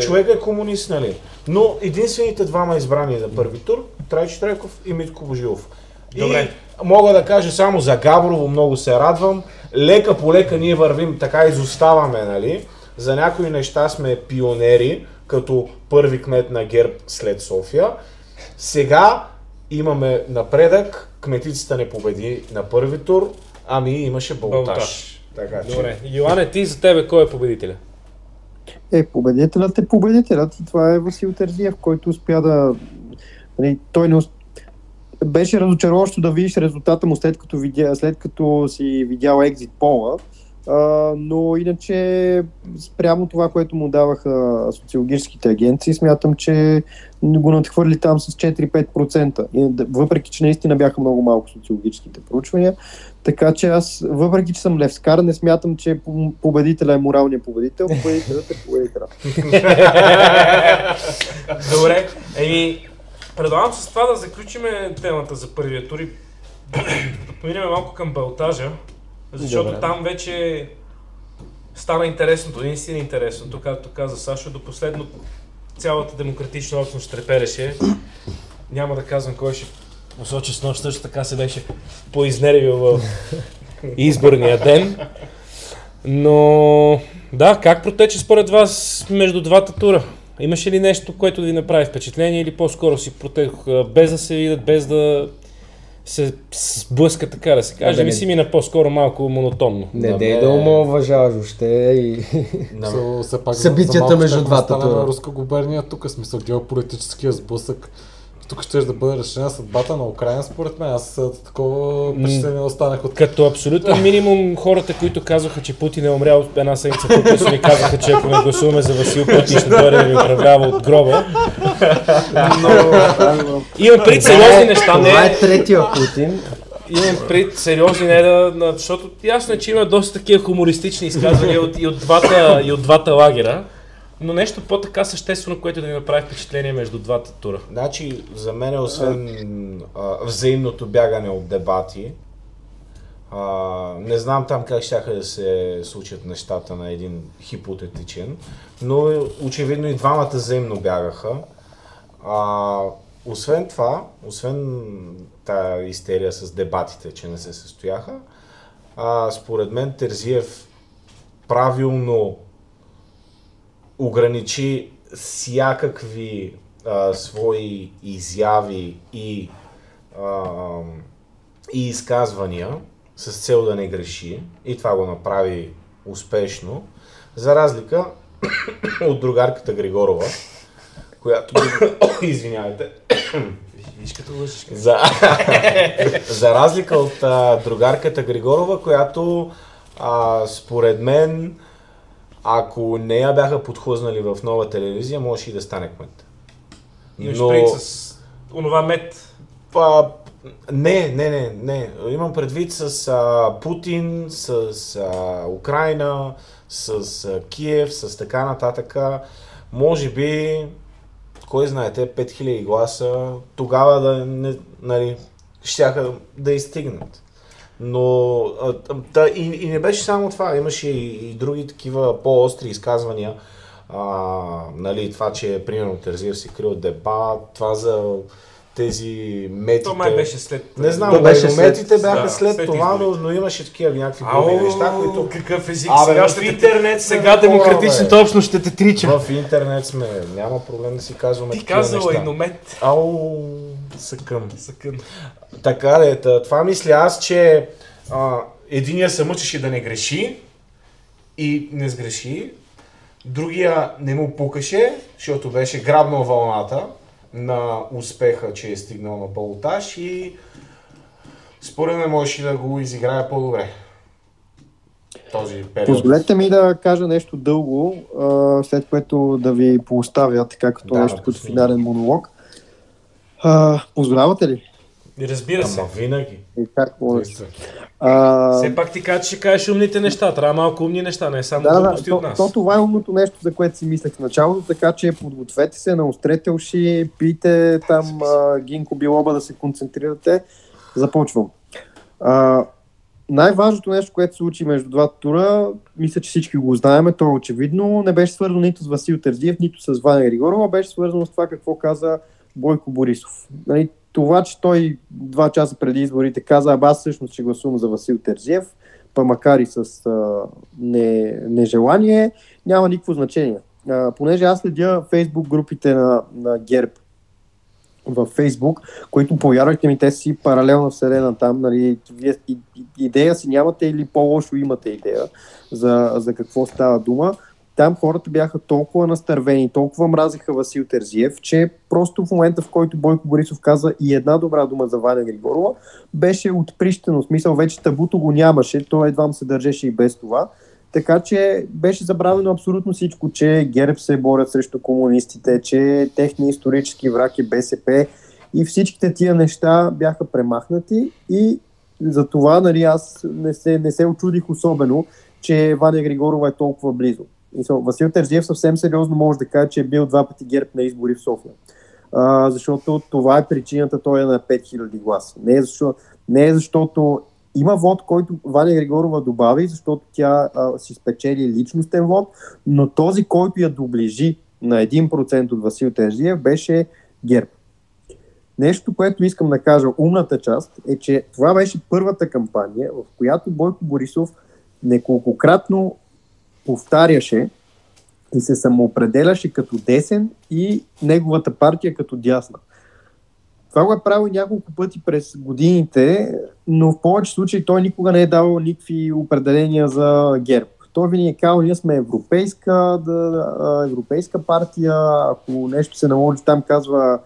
човек е комунист, нали? Но единствените двама избрани за първи тур, Трайчо Трайков и Митко Божилов. Добре. И мога да кажа само за Габрово, много се радвам. Лека по лека ние вървим, така изоставаме, нали? За някои неща сме пионери, като първи кмет на ГЕРБ след София. Сега имаме напредък, кметицата не победи на първи тур, ами имаше балотаж. Така, че...
Добре, Йоане, ти за тебе кой е победителя?
Победителят е победителят и това е Васил Терзиев, който успя да... Той не беше разочароващо да видиш резултата му след като си видял екзит пола, но иначе спрямо това, което му даваха социологическите агенции, смятам, че го надхвърли там с 4-5%. Въпреки, че наистина бяха много малко социологическите проучвания. Така че аз, въпреки, че съм левскар, не смятам, че победителя е моралният победител, победителят е победителя.
Добре, предлагам с това да заключим темата за първия тур и да поминем малко към балотажа, защото там вече стана интересното, наистина интересното, както каза Сашо, до последно цялата демократична общност трепереше. Няма да казвам кой ще посочи с нощ, също така се беше поизнервил в изборния ден. Но да, как протече според вас между двата тура? Имаше ли нещо, което да ви направи впечатление или по-скоро си протекоха без да се видят, без да се сблъска, така да се каже, или си мина по-скоро малко монотонно?
Не да омалважаваш въобще и събитията между двата тура.
Руска губерния, тук смисъл геополитическия сблъсък. Тук ще да бъде решена съдбата на Украина, според мен. Аз такова впечатление останах от...
Като абсолютен минимум хората, които казваха, че Путин е умрял една седмица, които ми казаха, че ако не гласуваме за Васил Путин, ще дойде да ви управлява от гроба. Имам пред сериозни неща.
Това е третия Путин.
Имам пред сериозни защото ясно е, че има доста такива хумористични изказвания и от двата лагера. Но нещо по-така съществено, което да ни направи впечатление между двата тура.
Значи, за мен, освен взаимното бягане от дебати, не знам там как щяха да се случат нещата на един хипотетичен, но очевидно и двамата взаимно бягаха. Освен това, освен тая истерия с дебатите, че не се състояха, според мен Терзиев правилно ограничи всякакви свои изяви и изказвания с цел да не греши и това го направи успешно, за разлика от другарката Григорова, която... Извинявайте. За разлика от другарката Григорова, която според мен, ако не я бяха подхлъзнали в Нова телевизия, може и да стане кмет.
Но... с онова мед?
Не. Имам предвид с Путин, с Украина, с Киев, с така нататък. Може би, кой знае, те 5000 гласа тогава щяха да изстигнат. Но и не беше само това, имаше и други такива по-остри изказвания. Това, че примерно Терзиев се крил дебат, това за тези метите.
То май беше след...
Не знам, метите бяха след това, но имаше такива някакви други неща, които...
Какъв език? Сега демократичната общност ще те трича.
В интернет сме, няма проблем да си казваме.
Ти казала и номет.
Съкън.
Съкън.
Така това мисля аз, че единия се мъчеше да не греши и не сгреши, другия не му пукаше, защото беше грабнал вълната на успеха, че е стигнал на балотаж и според мен можеше да го изиграе по-добре. Този период.
Позволете ми да кажа нещо дълго, след което да ви поставя така като нещо като финален монолог. Позволявате ли?
Разбира се.
Ама винаги.
Все пак ти кажа, че ще кажеш умните неща. Трябва малко умни неща, не само глупости от нас.
Това е умното нещо, за което си мислех в началото, така че подгответе се, наострете уши, пийте там гинко билоба да се концентрирате. Започвам. Най-важното нещо, което се случи между двата тура, мисля, че всички го знаем, то е очевидно, не беше свързано нито с Васил Терзиев, нито с Ваня Григорова, беше свързано с това какво каза Бойко Борисов. Нали, това, че той 2 часа преди изборите каза, аз всъщност ще гласувам за Васил Терзиев, па макар и с нежелание, няма никакво значение. Понеже аз следя фейсбук групите на ГЕРБ във Фейсбук, които, повярвайте ми, те си паралелна вселена там, нали, вие идея си нямате или по-лошо имате идея за какво става дума. Там хората бяха толкова настървени, толкова мразиха Васил Терзиев, че просто в момента, в който Бойко Борисов каза и една добра дума за Ваня Григорова, беше отприщено. В смисъл, вече табуто го нямаше, той едва му се държеше и без това. Така че беше забравено абсолютно всичко, че ГЕРБ се борят срещу комунистите, че техният исторически враг е БСП и всичките тия неща бяха премахнати и за това, нали, аз не се очудих особено, че Ваня Григорова е толкова близо. Васил Терзиев съвсем сериозно може да каже, че е бил 2 пъти ГЕРБ на избори в София. Защото това е причината той е на 5000 гласа. Не е защото има вод, който Ваня Григорова добави, защото тя си спечели личностен вод, но този, който я доближи на 1% от Васил Терзиев, беше ГЕРБ. Нещо, което искам да кажа, умната част, е, че това беше първата кампания, в която Бойко Борисов неколкократно повтаряше и се самоопределяше като десен и неговата партия като дясна. Това го е правил няколко пъти през годините, но в повече случаи той никога не е давал никакви определения за ГЕРБ. Той винаги е казал, ние сме европейска партия, ако нещо се наложи, там казва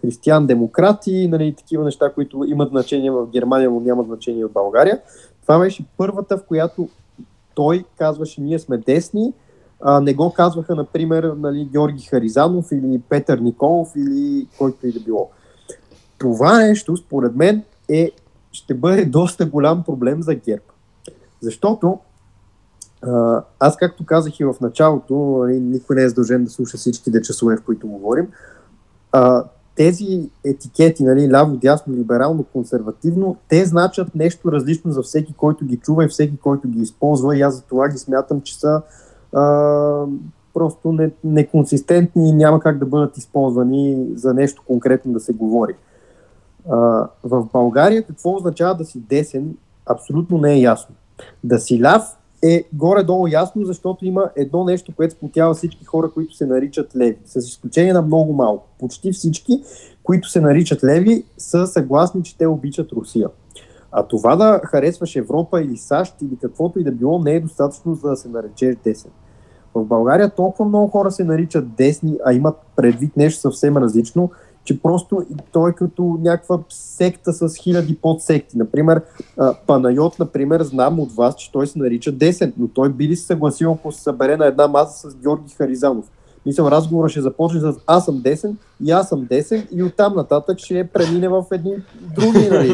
християн-демократи, нали, такива неща, които имат значение в Германия, но нямат значение в България. Това беше първата, в която той казваше, ние сме десни, не го казваха, например, нали, Георги Харизанов или Петър Николов или който и да било. Това нещо, според мен, ще бъде доста голям проблем за ГЕРБ. Защото аз, както казах и в началото, никой не е задължен да слуша всичките часове, в които говорим, тези етикети, нали, ляво, дясно, либерално, консервативно, те значат нещо различно за всеки, който ги чува и всеки, който ги използва, и аз за това ги смятам, че са просто неконсистентни и няма как да бъдат използвани за нещо конкретно да се говори. В България какво означава да си десен, абсолютно не е ясно. Да си ляв е горе-долу ясно, защото има едно нещо, което сплотява всички хора, които се наричат леви. С изключение на много малко. Почти всички, които се наричат леви, са съгласни, че те обичат Русия. А това да харесваш Европа или САЩ или каквото и да било не е достатъчно, за да се наречеш десен. В България толкова много хора се наричат десни, а имат предвид нещо съвсем различно, че просто той е като някаква секта с хиляди подсекти. Например, Панайот, например, знам от вас, че той се нарича десен, но той би ли се съгласил, ако се събере на една маса с Георги Харизанов? Мисля, разговора ще започне с аз съм десен и оттам нататък ще премине в едни други, нали,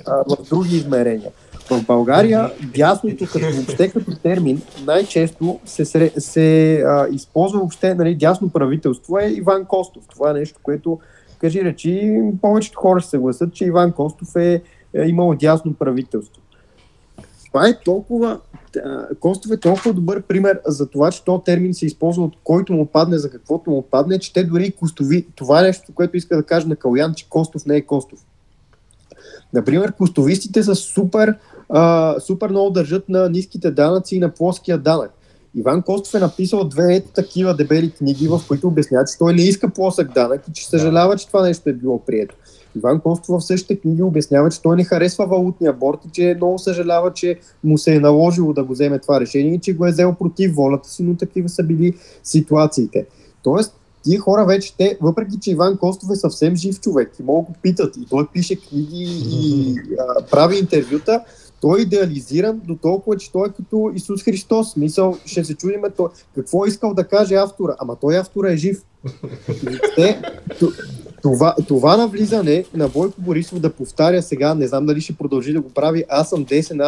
в други измерения. В България дясното въобще като термин най-често се използва въобще, нали, дясно правителство е Иван Костов. Това е нещо, което кажи речи, повечето хора ще се съгласят, че Иван Костов е имал дясно правителство. Това е толкова, Костов е толкова добър пример за това, че този термин се използва от който му падне, за каквото му падне, че те дори костови. Това е нещо, което иска да кажа на Калян, че Костов не е Костов. Например, костовистите са супер много държат на ниските данъци и на плоския данък. Иван Костов е написал 2 такива дебели книги, в които обяснява, че той не иска плосък данък и че съжалява, че това нещо е било прието. Иван Костов в същите книги обяснява, че той не харесва валутния борд и че много съжалява, че му се е наложило да го вземе това решение и че го е взел против волята си, но такива са били ситуациите. Тоест, тия хора вече, въпреки че Иван Костов е съвсем жив човек и могат го питат и той пише книги и прави интервюта, той е идеализиран до толкова, че той е като Исус Христос. Мисъл, ще се чудим какво е искал да каже автора. Ама той автора е жив. Това навлизане на Бойко Борисов да повтаря сега, не знам дали ще продължи да го прави, аз съм десен,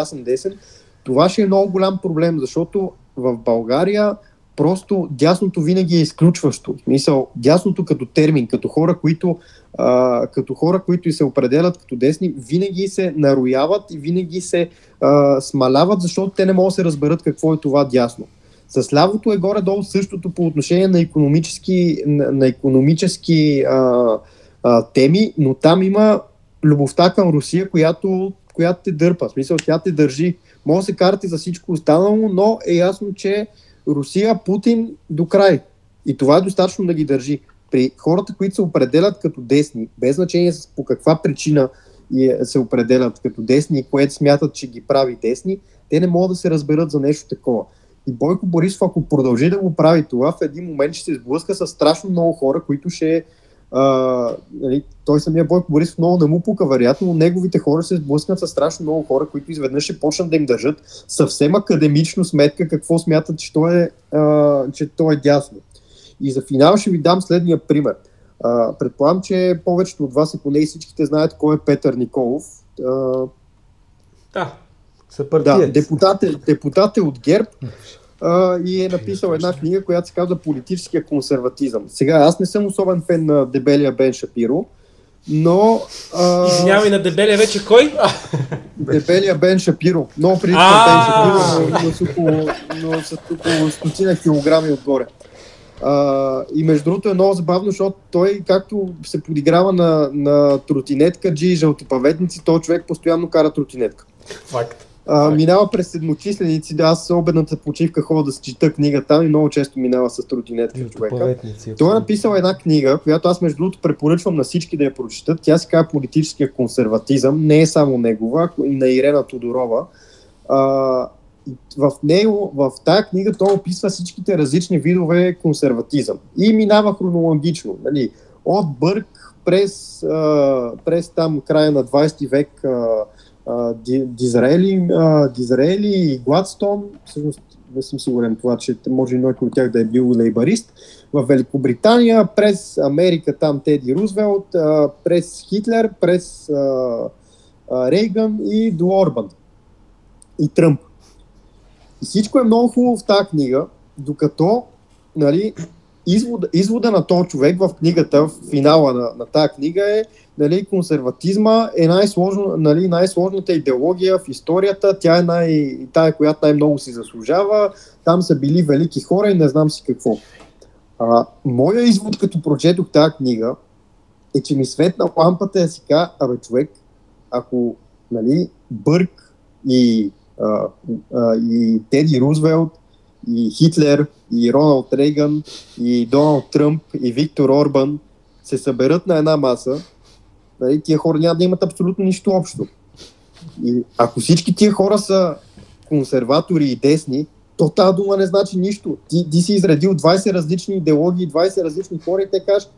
това ще е много голям проблем, защото в България просто дясното винаги е изключващо. В смисъл, дясното като термин, като хора, които се определят като десни, винаги се нарояват и винаги се смаляват, защото те не могат да се разберат какво е това дясно. С лявото е горе-долу същото по отношение на икономически теми, но там има любовта към Русия, която те дърпа. В смисъл, тя те държи. Може да се карате за всичко останало, но е ясно, че Русия, Путин до край. И това е достатъчно да ги държи. При хората, които се определят като десни, без значение по каква причина се определят като десни и което смятат, че ги прави десни, те не могат да се разберат за нещо такова. И Бойко Борисов, ако продължи да го прави това, в един момент ще се сблъска с страшно много хора, които ще... той самия Бойко Борисов много не му пука, вероятно, но неговите хора се сблъскнат с страшно много хора, които изведнъж ще почнат да им държат съвсем академично сметка какво смятат, че то е дясно. И за финал ще ви дам следния пример. Предполагам, че повечето от вас, ако не и всичките знаят кой е Петър Николов. Депутат е от ГЕРБ и е написал една книга, която се казва "Политическия консерватизъм". Сега, аз не съм особен фен на дебелия Бен Шапиро, но...
Извинявай, на дебелия вече кой?
Дебелия Бен Шапиро. Много преди Бен Шапиро, но с около 100 килограми отгоре. И между другото е много забавно, защото той, както се подиграва на тротинеткаджи и жълтопаветници, този човек постоянно кара тротинетка.
Факт.
Минава през седмочисленици, аз обедната почивка ходя да се чета книга там и много често минава с тротинетка човека. Той е написал една книга, която аз между другото препоръчвам на всички да я прочитат. Тя се казва "Политическия консерватизъм", не е само негова, на Ирена Тодорова. В тая книга той описва всичките различни видове консерватизъм и минава хронологично. Нали, от Бърк през там края на 20 век Дизраели и Гладстон, всъщност не съм сигурен това, че може и някой от тях да е бил лейбарист, в Великобритания, през Америка там Теди Рузвелт, през Хитлер, през Рейган и до Орбан и Тръмп. И всичко е много хубаво в тази книга, докато извода на този човек в книгата, в финала на тази книга е, консерватизма е най-сложната идеология в историята, тя е тая, която най-много си заслужава, там са били велики хора и не знам си какво. Моя извод, като прочетох тази книга, е, че ми светна лампата е си каза, човек, ако Бърк и Теди Рузвелт, и Хитлер, и Роналд Рейган, и Доналд Тръмп, и Виктор Орбан се съберат на една маса, тия хора няма да имат абсолютно нищо общо. И ако всички тия хора са консерватори и десни, то тази дума не значи нищо. Ти си изредил 20 различни идеологии, 20 различни хора и те кажеш,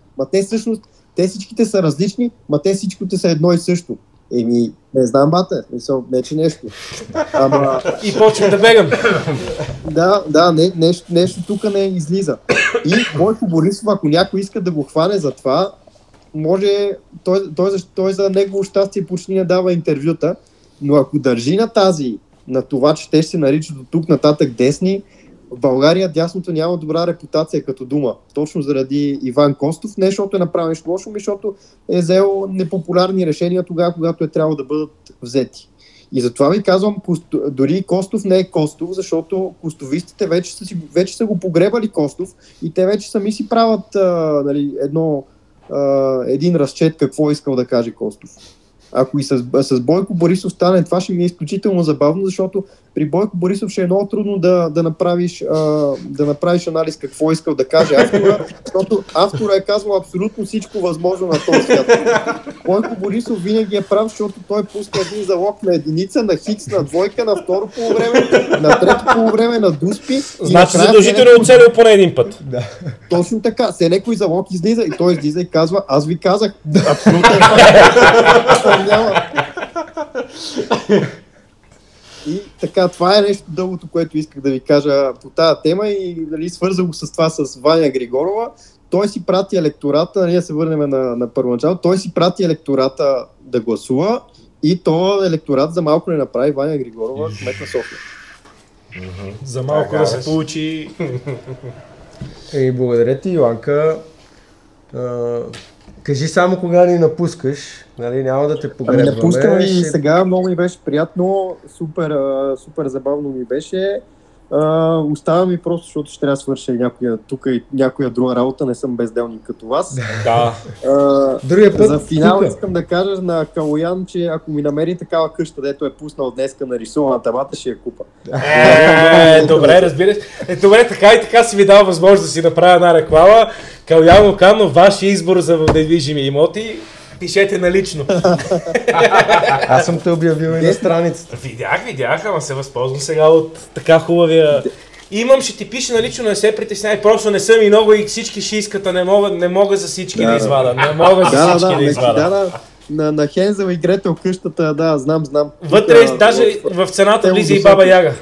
те всичките са различни, те всичките са едно и също. Не знам, бате, не че нещо.
И почвам да бегам.
Нещо тук не излиза. И Бойко Борисов, ако някой иска да го хване за това, може, той за негово щастие почти не дава интервюта, но ако държи на това, че те ще се наричат от тук нататък десни, в България дясното няма добра репутация като дума. Точно заради Иван Костов, не защото е направил нещо лошо, защото е взел непопулярни решения тогава, когато е трябвало да бъдат взети. И затова ви казвам, дори Костов не е Костов, защото костовистите вече са го погребали Костов и те вече сами си правят един разчет какво искал да каже Костов. Ако и с Бойко Борисов стане, това ще ми е изключително забавно, защото при Бойко Борисов ще е много трудно да направиш анализ какво искал да каже автора, защото автора е казвал абсолютно всичко възможно на този свят. Бойко Борисов винаги е прав, защото той пуска един залог на единица, на хикс, на двойка, на второ полувреме, на трето полувреме, на дуспи.
Значи задължително е оцелил поне един път.
Да.
Точно така. Се някой залог излиза и той излиза и казва, аз ви казах. Абсолютно няма. И така, това е нещо дългото, което исках да ви кажа по тази тема и нали, свързано с това с Ваня Григорова. Той си прати електората, ние се върнем на първоначало, той си прати електората да гласува и то електорат за малко не направи Ваня Григорова кмет на София.
За малко да се получи...
Благодаря ти, Йоанка. Кажи само кога ни напускаш, нали, няма да те погребваме.
Напускам и сега, много ми беше приятно, супер забавно ми беше. Остава ми просто, защото ще трябва да свърша някоя друга работа, не съм безделник като вас.
Да.
Другия път,
за финал искам да кажа на Калоян, че ако ми намери такава къща, дето е пуснал днеска нарисувана табата, ще я купа.
Добре, разбира се. Добре, така и така си ви дал възможност да си направя една реклама. Калоян Луканов, вашия избор за недвижими имоти. Пишете налично.
Аз съм те обявил и на страницата.
Видях, ама се възползвам сега от така хубавия... Имам, ще ти пише налично, не се притеснявай, просто не съм и много и всички ще искат, а не мога за всички да извада. Не мога за всички да извада.
На Хензел и Гретел къщата, да, знам.
Вътре, даже в цената влиза и Баба Яга.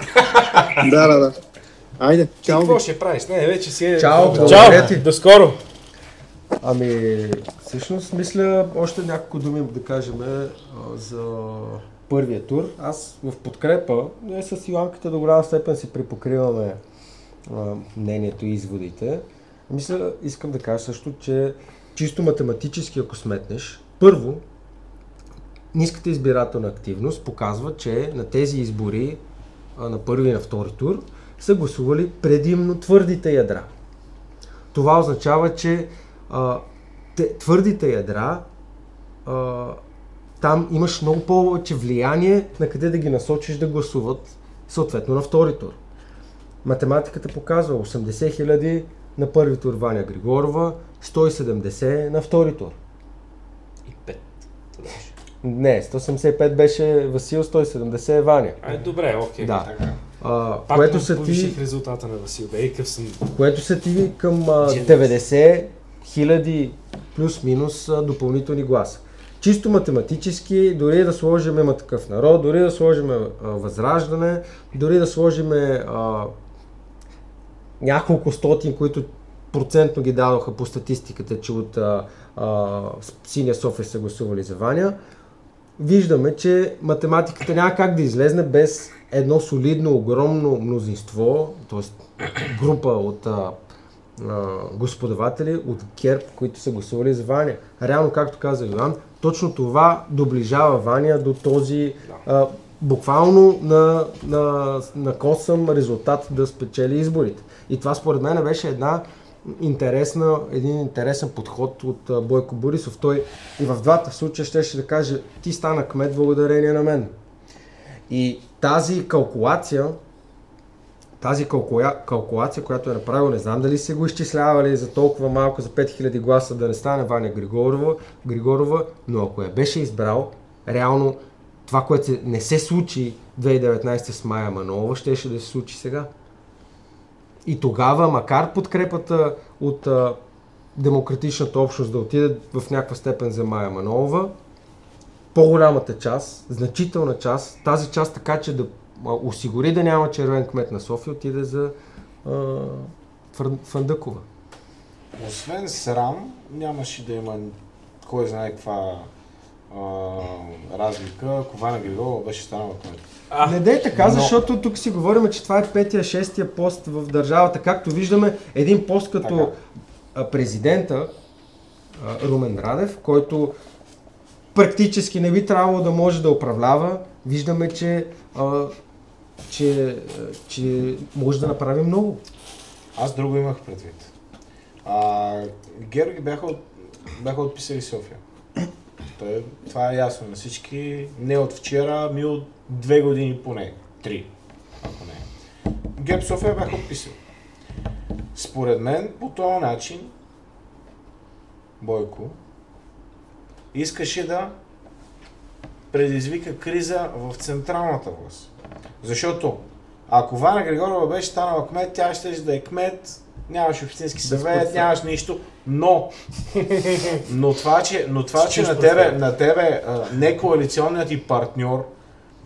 Да. Айде, чао.
Какво ще правиш? Не, вече си е...
Чао,
до скоро.
Ами, всъщност мисля още няколко думи да кажем за първия тур. Аз в подкрепа, ние с Йоанката до голяма степен си припокриваме мнението и изводите. Мисля, искам да кажа също, че чисто математически, ако сметнеш, първо, ниската избирателна активност показва, че на тези избори на първи и на втори тур са гласували предимно твърдите ядра. Това означава, че твърдите ядра, там имаш много повече влияние на къде да ги насочиш да гласуват, съответно на втори тур. Математиката показва 80 000 на първи тур Ваня Григорова, 170 на втори тур.
И 5.
Не, 175 беше Васил, 170 е Ваня.
Добре, окей.
Да.
Пак
което са
повиших резултата на Васил.
Което са ти към 90 000 плюс-минус допълнителни гласа. Чисто математически, дори да сложим Има такъв народ, дори да сложим Възраждане, дори да сложим няколко стотин, които процентно ги дадоха по статистиката, че от Синя София са гласували за Ваня, виждаме, че математиката няма как да излезне без едно солидно, огромно мнозинство, т.е. група от господаватели от ГЕРБ, които са гласували за Ваня. Реално, както каза Йоан, точно това доближава Ваня до този буквално на косъм резултат да спечели изборите. И това според мен беше един интересен подход от Бойко Борисов. Той и в двата случая ще да каже: ти стана кмет благодарение на мен. И тази калкулация, която е направил, не знам дали се го изчислявали за толкова малко, за 5000 гласа да не стане Ваня Григорова, но ако я беше избрал, реално това, което не се случи 2019 с Мая Манолова, щеше да се случи сега. И тогава, макар подкрепата от демократичната общност да отиде в някаква степен за Мая Манолова, по-голямата част, значителна част, тази част така, че да осигури да няма червен кмет на София, отиде за Фандъкова.
Освен срам, нямаше да има кой знае каква разлика, ако Ваня Григорова беше станала кмет.
Не дей така, защото тук си говорим, че това е 5-6 пост в държавата. Както виждаме, един пост като президента Румен Радев, който практически не би трябвало да може да управлява, виждаме, че може да направи много.
Аз друго имах предвид. ГЕРБ ги бяха отписали София. Това е ясно на всички. Не от вчера, ми от 2 години поне. 3. ако не. ГЕРБ София бяха отписали. Според мен, по този начин, Бойко искаше да предизвика криза в централната власт. Защото ако Ваня Григорова беше станала кмет, тя ще да е кмет, нямаше общински съвет, нямаше нищо, но това, че на тебе не коалиционният ти партньор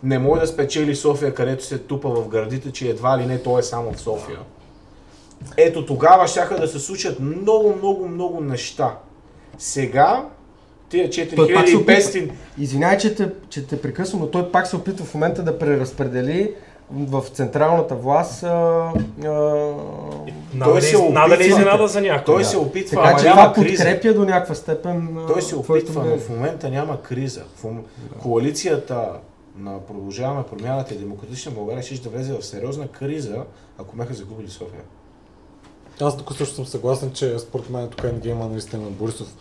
не може да спечели София, където се тупа в градите, че едва ли не той е само в София. Ето тогава щяха да се случат много неща. Сега тия 4500...
Извинявай, че те прекъсвам, но той пак се опитва в момента да преразпредели в централната власт.
Надали изненада за някой.
Той се опитва,
така че това подкрепя до някаква степен.
Той се опитва, но в момента няма криза. Коалицията на Продължаваме промяната и Демократична България ще да влезе в сериозна криза, ако бяха загубили София.
Аз тук също съм съгласен, че според мен тук не има наистина Борисов.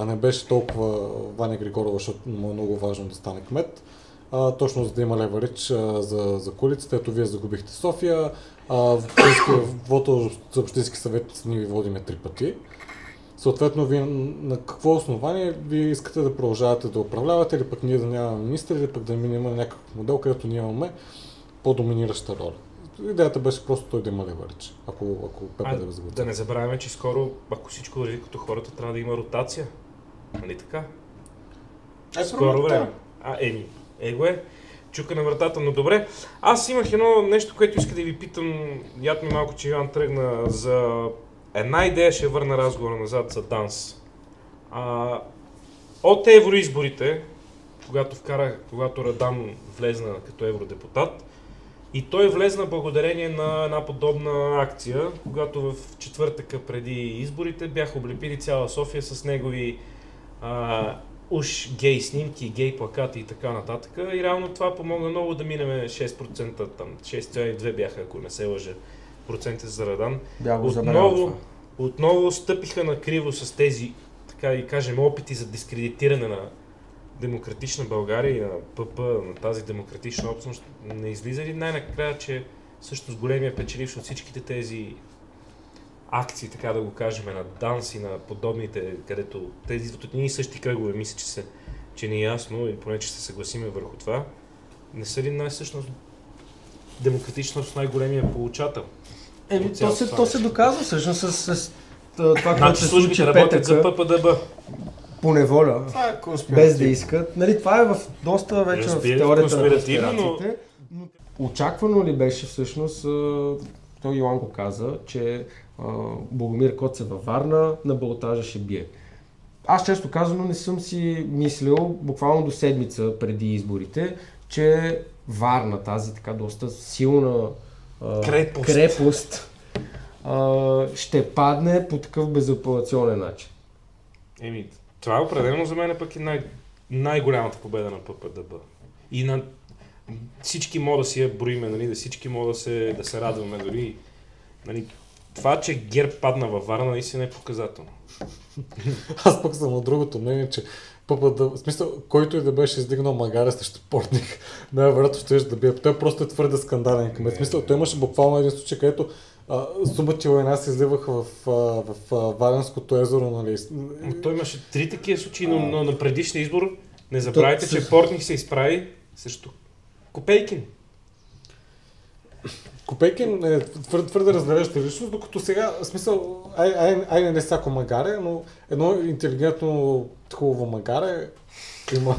Не беше толкова Ваня Григорова, защото му е много важно да стане кмет. Точно за да има леверидж за коалицията. Ето вие загубихте София. Вота за общински съвет ние ви водиме 3 пъти. Съответно, вие на какво основание вие искате да продължавате да управлявате, или пък ние да нямаме министри, или пък да минем на някакъв модел, където ние имаме по-доминираща роля. Идеята беше просто той да има леверидж, ако Пепа да възгледа.
Да не забравяме, че скоро, ако всичко върви като хората, трябва да има ротация. Нали така? Скоро време. Его е. Чука на вратата, но добре. Аз имах едно нещо, което иска да ви питам. Яд ми малко, че Иван тръгна за една идея, ще върна разговора назад за ДАНС. От евроизборите, когато Радан влезна като евродепутат, и той влезна благодарение на една подобна акция, когато в четвъртъка преди изборите бяха облепили цяла София с негови уж гей снимки, гей плакати и така нататък. И реално това помогна много да минем 6%, там 6,2 бяха, ако не се лъжа, процента за Радан. Отново стъпиха на криво с тези, така да кажем, опити за дискредитиране на Демократична България и на ПП, на тази демократична общност. Не излиза ли най-накрая, че всъщност големия печеливш от всичките тези акции, така да го кажем, на ДАНС и на подобните, където тези идват от ние същи кръгове, мисля, че не е ясно, и поне, че се съгласиме върху това, не са ли всъщност демократичност най-големия получател?
То се доказва всъщност с това, което се случи
службите работят за ППДБ.
По неволя, без да искат. Нали, това е в доста вече в теорията на конспирациите. Но очаквано ли беше всъщност, той Йоан го каза, че Богомир Коцев във Варна на балотажа ще бие. Аз често казано не съм си мислил, буквално до седмица преди изборите, че Варна, тази така доста силна крепост, ще падне по такъв безапелационен начин.
Това е определено за мен пък и най-голямата победа на ППДБ. И на всички мога да си я броиме, нали, да всички мога да се радваме дори. Нали, това, че ГЕРБ падна във Варна, наистина е показателно.
Аз пък съм на другото мнение, че в смисъл, който и да беше издигнал Магаре срещу Портних, най-вероятно ще да бие. Той просто е твърде скандален към. В смисъл, той имаше буквално един случай, където Сумът и Лайна се изливаха в Валенското езеро, нали.
Той имаше 3 такива случаи, но на предишния избор не забравяйте, че Портних се изправи срещу Копейкин.
Копейкин е твърде разделяща личност, докато сега, в смисъл, не всяко Магаре, но едно интелигентно хубаво Магаре има.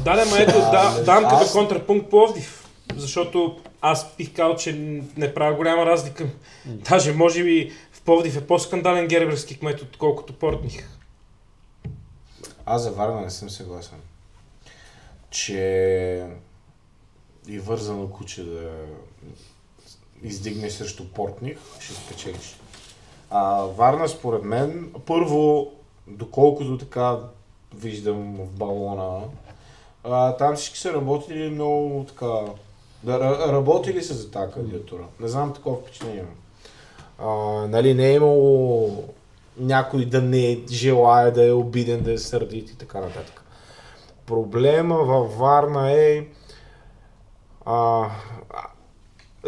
Дам като контрапункт Пловдив, защото аз бих казал, че не правя голяма разлика. Даже може би в Пловдив е по-скандален герберски кмет, отколкото Портних.
Аз за Варна не съм съгласен, че и вързано куче да издигнеш срещу Портних, ще спечелиш. Варна според мен, първо, доколкото така виждам в балона, там всички са работили много така, работили са за тази кандидатура. Не знам, такова впечатление имам. Нали, не е имало някой да не желая, да е обиден, да е сърдит и така нататък. Проблема във Варна е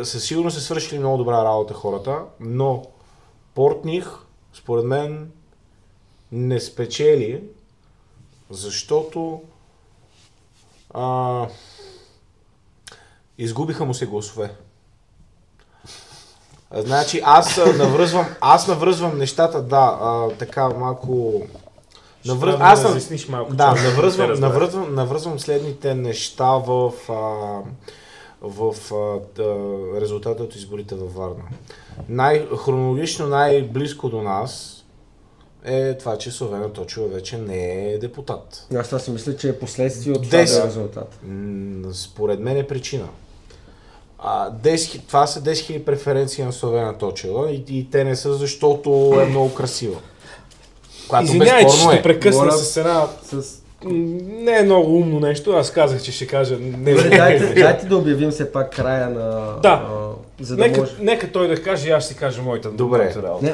със сигурност са свършили много добра работа хората, но Портних, според мен, не спечели, защото изгубиха му се гласове. Значи аз навръзвам нещата, така малко... Навръзвам следните неща в резултата от изборите във Варна. Хронологично най-близко до нас е това, че Славена Точева вече не е депутат.
Аз това си мисля, че е последствие от това резултат.
Според мен е причина. Това са 10 000 преференции на Славена Точева и те не са, защото е много красива.
Извинявай, че ще прекъсна с една... Не е много умно нещо, аз казах, че ще кажа...
Дайте да обявим все пак края на...
За да нека той да каже и аз ще кажа моята работа.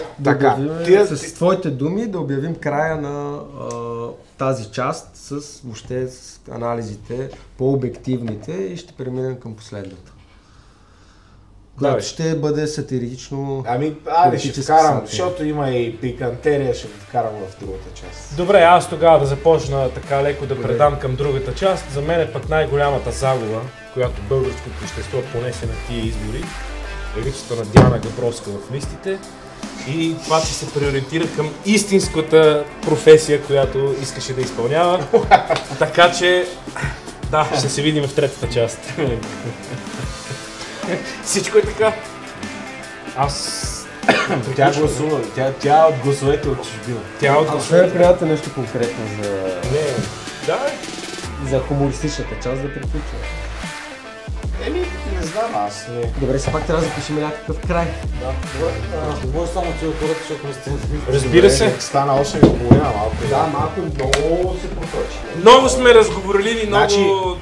С твоите думи да обявим края на тази част с въобще с анализите по-обективните и ще преминем към последната. Която ще бъде сатирично.
Ще вкарам, защото има и пикантерия, ще вкарам в другата част.
Добре, аз тогава да започна така леко да предам към другата част. За мен е пък най-голямата загуба, която българското общество понесе на тия избори, е липсата на Диана Габровска в листите и това, че се преориентира към истинската професия, която искаше да изпълнява. Така че, ще се видим в третата част. Всичко е така.
Тя гласува. Тя от гласовете от чужбина.
Освен приятел нещо конкретно за...
Не.
За хумористичната част да приключва.
Не знам аз.
Добре, все пак трябва да запишем някакъв край.
Добре. Може само ти отворят, защото не сте...
Разбира се.
Стана 8:30 малко.
Малко много се проточи.
Много сме разговорили, много...